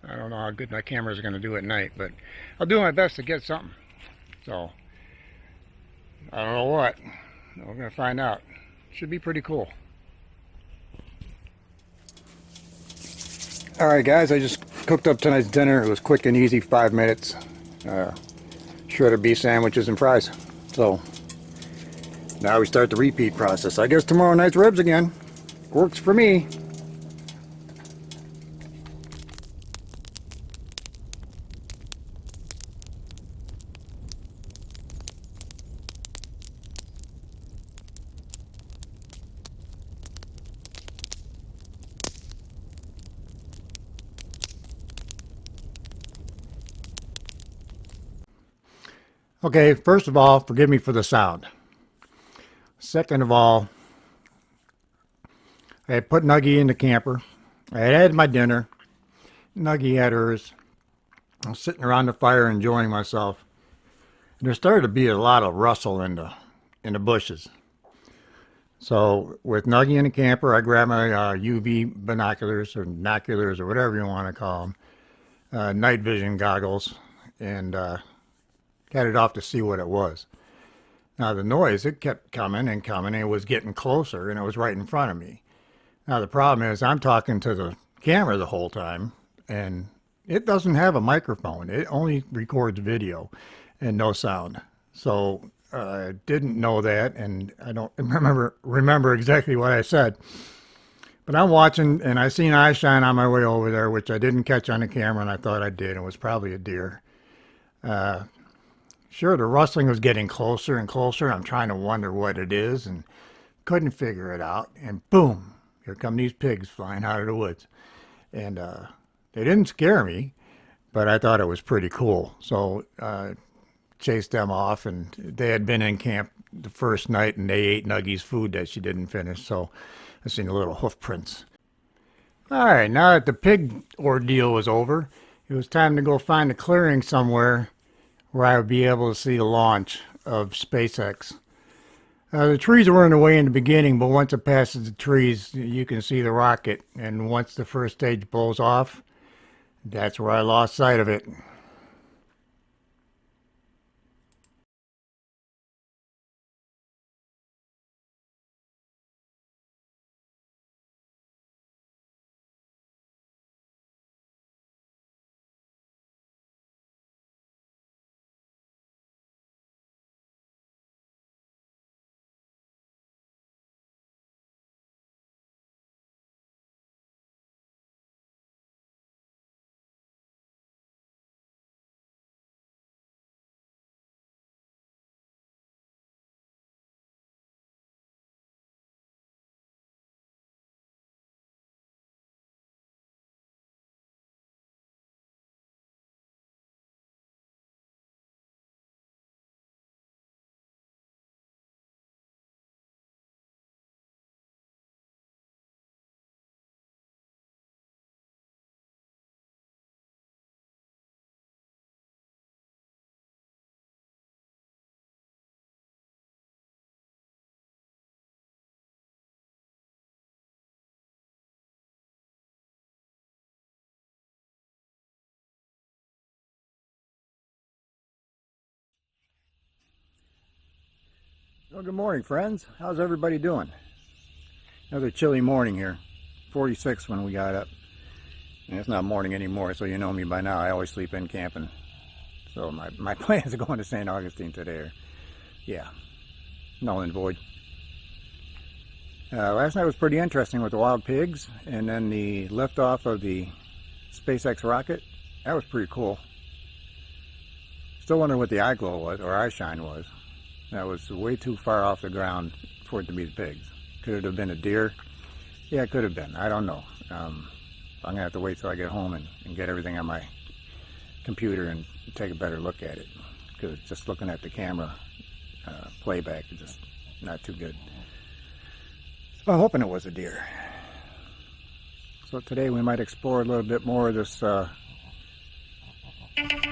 I don't know how good my cameras are going to do at night, but I'll do my best to get something. So, I don't know what. We're going to find out. Should be pretty cool. Alright guys, I just cooked up tonight's dinner. It was quick and easy, 5 minutes. Shredded beef sandwiches and fries. So, now we start the repeat process. I guess tomorrow night's ribs again. Works for me. Okay, first of all, forgive me for the sound. Second of all, I had put Nuggie in the camper. I had had my dinner. Nuggie had hers. I was sitting around the fire enjoying myself. And there started to be a lot of rustle in the bushes. So with Nuggie in the camper, I grabbed my UV binoculars or binoculars or whatever you want to call them, night vision goggles, and headed off to see what it was. Now the noise, it kept coming and coming, and it was getting closer, and it was right in front of me. Now the problem is I'm talking to the camera the whole time, and it doesn't have a microphone. It only records video and no sound. So I didn't know that, and I don't remember exactly what I said. But I'm watching, and I seen eye shine on my way over there, which I didn't catch on the camera, and I thought I did. It was probably a deer. Sure, the rustling was getting closer and closer. I'm trying to wonder what it is, and couldn't figure it out. And boom, here come these pigs flying out of the woods. And they didn't scare me, but I thought it was pretty cool. So chased them off, and they had been in camp the first night, and they ate Nuggie's food that she didn't finish. So I seen the little hoof prints. All right, now that the pig ordeal was over, it was time to go find a clearing somewhere where I would be able to see the launch of SpaceX. The trees were in the way in the beginning, but once it passes the trees, you can see the rocket. And once the first stage blows off, that's where I lost sight of it. Well, good morning, friends. How's everybody doing? Another chilly morning here. 46 when we got up. And it's not morning anymore, so you know me by now. I always sleep in camping. So my plans are going to St. Augustine today. Yeah, null and void. Last night was pretty interesting with the wild pigs, and then the liftoff of the SpaceX rocket. That was pretty cool. Still wondering what the eye glow was, or eye shine was. That was way too far off the ground for it to be the pigs. Could it have been a deer? Yeah, it could have been. I don't know. I'm going to have to wait till I get home and get everything on my computer and take a better look at it. Because just looking at the camera playback is just not too good. So I'm hoping it was a deer. So today we might explore a little bit more of this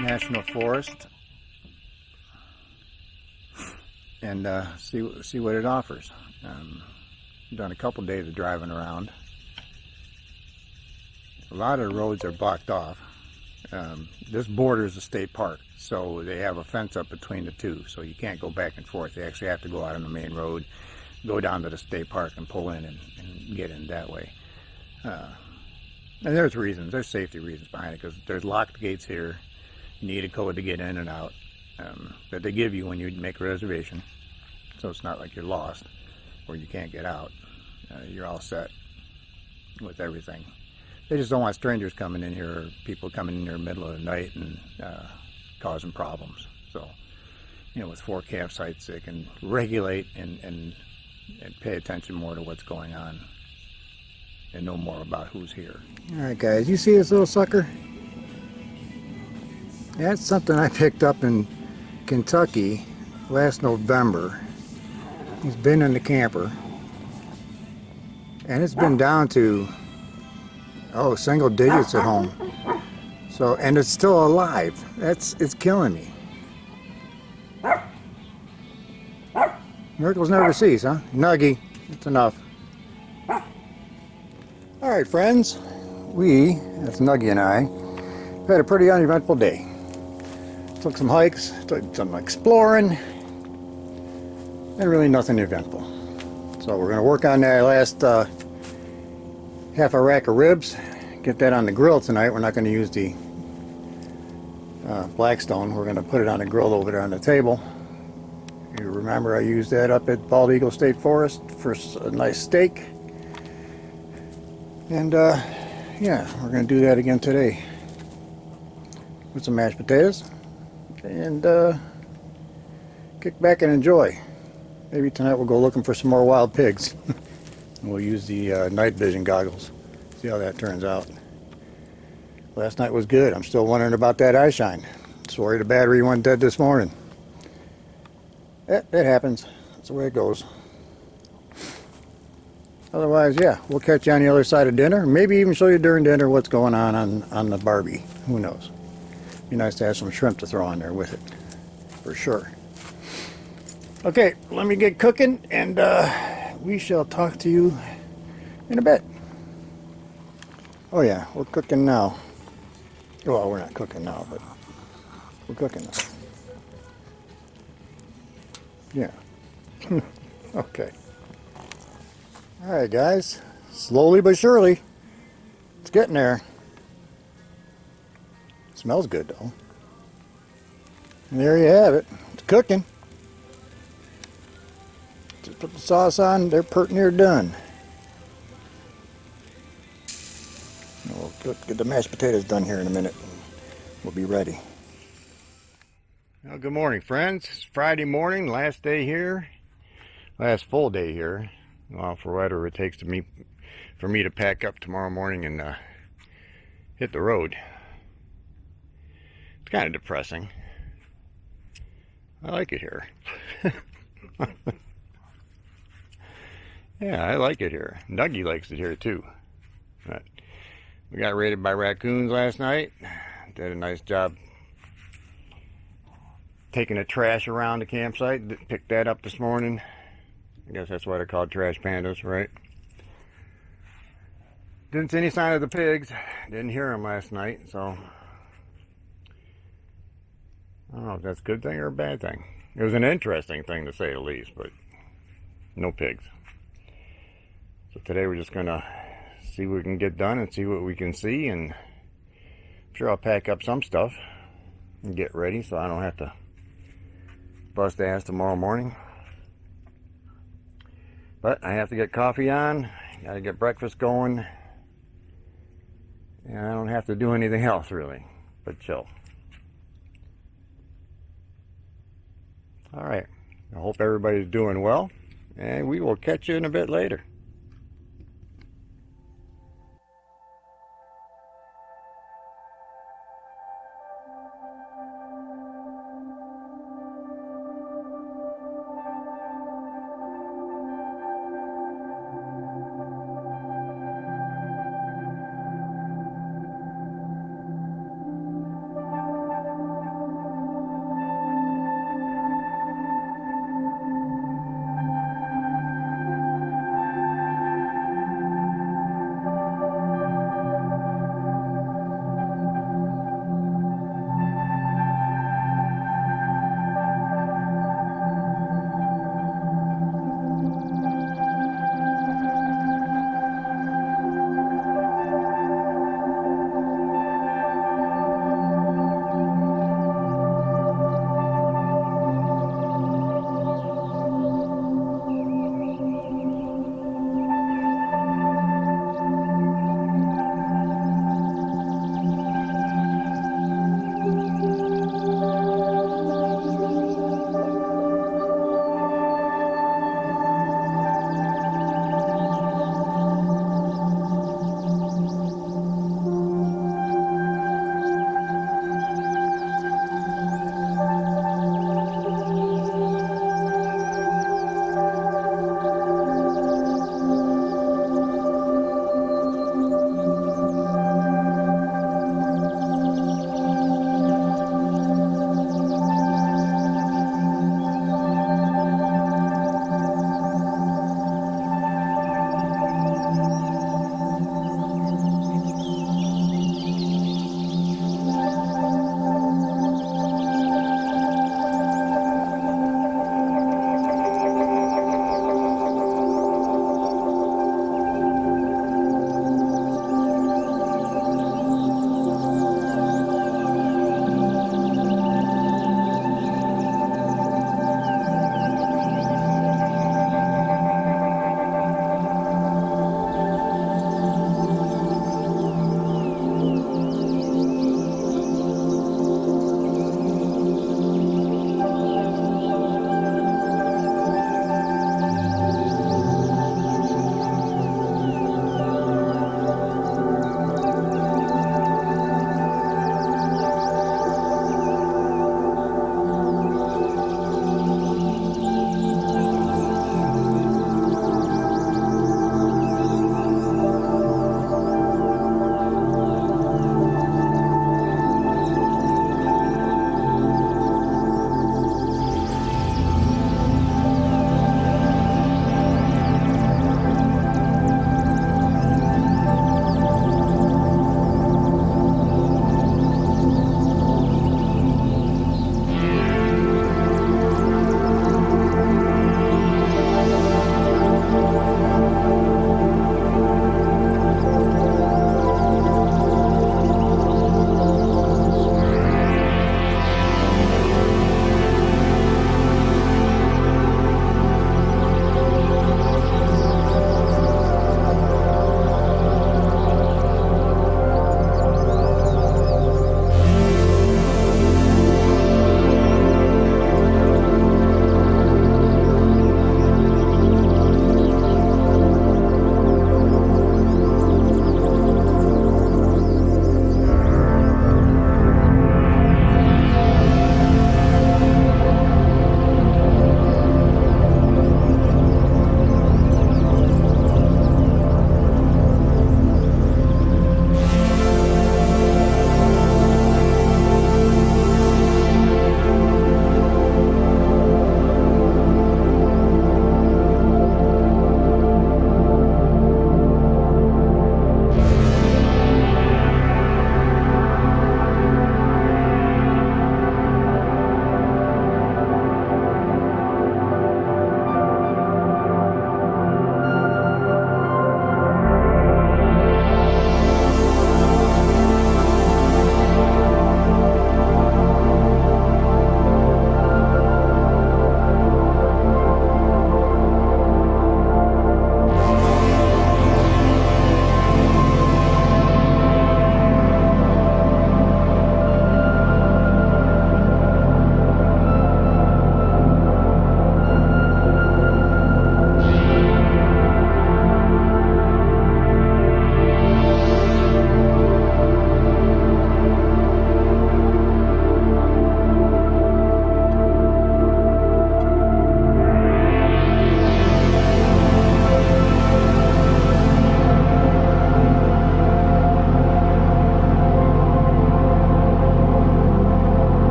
national forest and see what it offers. I've done a couple days of driving around. A lot of the roads are blocked off. This borders a state park, so they have a fence up between the two, so you can't go back and forth. You actually have to go out on the main road, go down to the state park and pull in and get in that way. And there's reasons, there's safety reasons behind it, because there's locked gates here. You need a code to get in and out that they give you when you make a reservation. So it's not like you're lost or you can't get out. You're all set with everything. They just don't want strangers coming in here or people coming in here in the middle of the night and causing problems. So, you know, with 4 campsites, they can regulate and pay attention more to what's going on and know more about who's here. All right, guys, you see this little sucker? That's something I picked up in Kentucky last November. He's been in the camper, and it's been down to single digits at home. So, and it's still alive. It's killing me. Miracles never cease, huh? Nuggy, it's enough. All right, friends. That's Nuggy and I, had a pretty uneventful day. Took some hikes, took some exploring, and really nothing eventful. So we're going to work on that last half a rack of ribs, get that on the grill tonight. We're not going to use the Blackstone. We're going to put it on the grill over there on the table. You remember I used that up at Bald Eagle State Forest for a nice steak. And yeah, we're going to do that again today with some mashed potatoes. And kick back and enjoy. Maybe tonight we'll go looking for some more wild pigs. And we'll use the night vision goggles. See how that turns out. Last night was good. I'm still wondering about that eye shine. Sorry the battery went dead this morning. It happens. That's the way it goes. Otherwise, yeah, we'll catch you on the other side of dinner. Maybe even show you during dinner what's going on the Barbie. Who knows? Be nice to have some shrimp to throw on there with it. For sure. Okay, let me get cooking, and we shall talk to you in a bit. Oh yeah, we're cooking now. Well, we're not cooking now, but we're cooking now. Yeah. Okay. Alright guys, slowly but surely, it's getting there. It smells good though. And there you have it. It's cooking. Just put the sauce on, they're pert near done. We'll get the mashed potatoes done here in a minute. We'll be ready. Well, good morning, friends. It's Friday morning, last day here. Last full day here. Well, for whatever it takes for me to pack up tomorrow morning and hit the road. It's kind of depressing. I like it here. Yeah, I like it here. Nuggy likes it here too. But we got raided by raccoons last night. Did a nice job taking the trash around the campsite. Picked that up this morning. I guess that's why they're called trash pandas, right? Didn't see any sign of the pigs. Didn't hear them last night, so I don't know if that's a good thing or a bad thing. It was an interesting thing to say the least, but no pigs. So today we're just gonna see what we can get done and see what we can see, and I'm sure I'll pack up some stuff and get ready so I don't have to bust ass tomorrow morning. But I have to get coffee on, gotta get breakfast going, and I don't have to do anything else really, but chill. Alright, I hope everybody's doing well, and we will catch you in a bit later.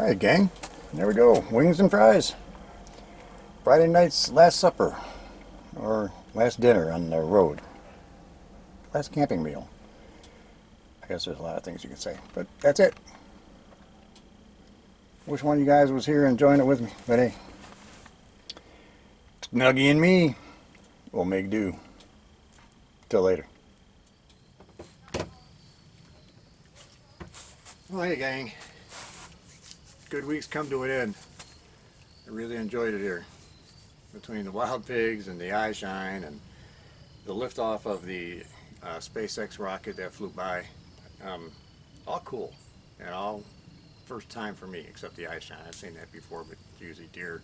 Alright, gang, there we go. Wings and fries. Friday night's last supper, or last dinner on the road. Last camping meal. I guess there's a lot of things you can say, but that's it. Wish one of you guys was here enjoying it with me, but hey, Nuggy and me will make do. Till later. Well, hey gang, good week's come to an end. I really enjoyed it here. Between the wild pigs and the eye shine and the liftoff of the SpaceX rocket that flew by, all cool and all first time for me, except the eye shine. I've seen that before, but it's usually deer.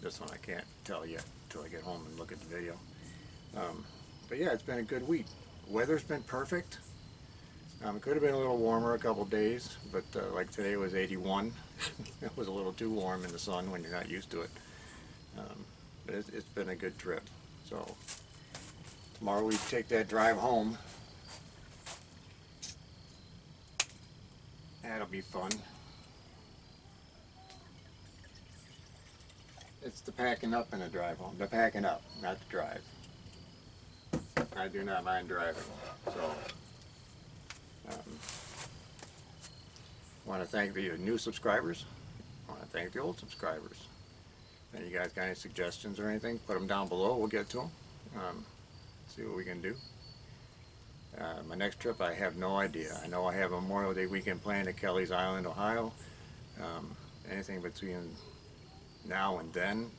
This one I can't tell yet until I get home and look at the video. But yeah, it's been a good week. Weather's been perfect. It could have been a little warmer a couple days, but like today was 81. It was a little too warm in the sun when you're not used to it. But it's been a good trip. So tomorrow we take that drive home. That'll be fun. It's the packing up and the drive home. The packing up, not the drive. I do not mind driving. So want to thank the new subscribers. Want to thank the old subscribers. If you guys got any suggestions or anything, put them down below. We'll get to them. See what we can do. My next trip, I have no idea. I know I have a Memorial Day weekend planned at Kelly's Island, Ohio. Anything between now and then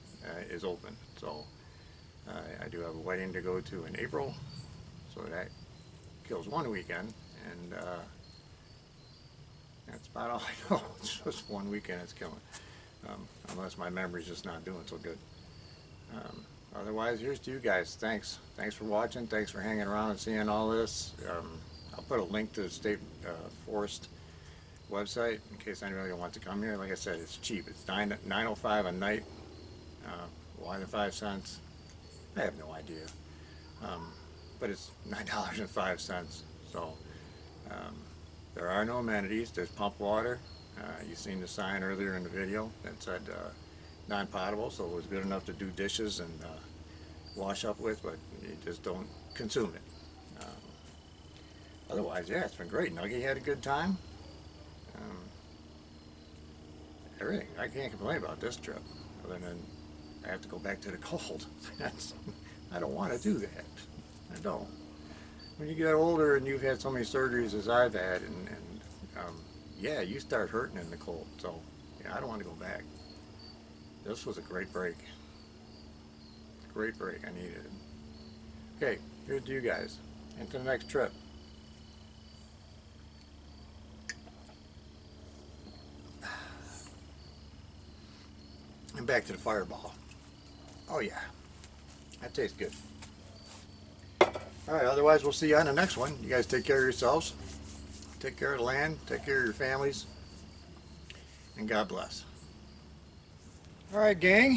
is open. So I do have a wedding to go to in April, so that kills one weekend, and that's about all I know. It's just one weekend it's killing, unless my memory's just not doing so good. Otherwise, here's to you guys. Thanks for watching. Thanks for hanging around and seeing all this. I'll put a link to the state forest website in case anybody wants to come here. Like I said, it's cheap. It's $9.05 a night. Why the 5 cents? I have no idea. But it's $9.05. So there are no amenities. There's pump water. You seen the sign earlier in the video that said non-potable, so it was good enough to do dishes and wash up with, but you just don't consume it. Otherwise, yeah, it's been great. Nuggy had a good time. Everything. I can't complain about this trip, other than I have to go back to the cold. I don't want to do that. I don't. When you get older and you've had so many surgeries as I've had, and yeah, you start hurting in the cold. So yeah, I don't want to go back. This was a great break. Great break. I needed it. Okay, here's to you guys. Into the next trip. And back to the Fireball. Oh yeah, that tastes good. Alright, otherwise we'll see you on the next one. You guys take care of yourselves. Take care of the land. Take care of your families. And God bless. Alright gang,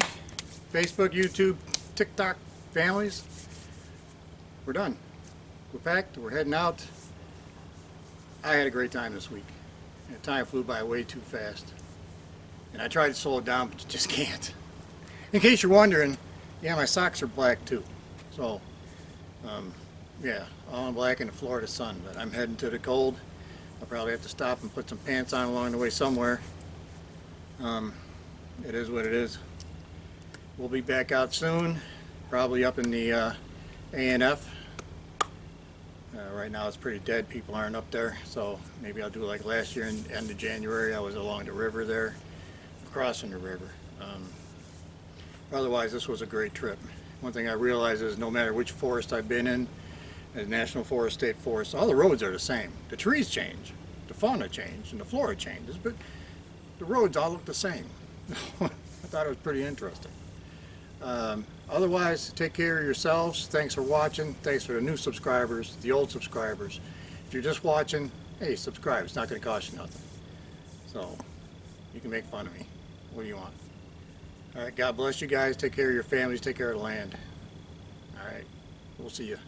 Facebook, YouTube, TikTok families, we're done. We're packed, we're heading out. I had a great time this week. And time flew by way too fast. And I tried to slow it down, but you just can't. In case you're wondering, yeah, my socks are black too. So, yeah, all in black in the Florida sun, but I'm heading to the cold. I'll probably have to stop and put some pants on along the way somewhere. It is what it is. We'll be back out soon, probably up in the A&F. Right now it's pretty dead, people aren't up there, so maybe I'll do like last year in end of January. I was along the river there, crossing the river. Otherwise, this was a great trip. One thing I realize is no matter which forest I've been in, national forest, state forest, all the roads are the same. The trees change, the fauna change, and the flora changes, but the roads all look the same. I thought it was pretty interesting. Otherwise, take care of yourselves. Thanks for watching. Thanks for the new subscribers, the old subscribers. If you're just watching, hey, subscribe. It's not going to cost you nothing. So, you can make fun of me. What do you want? Alright, God bless you guys. Take care of your families. Take care of the land. Alright, we'll see you.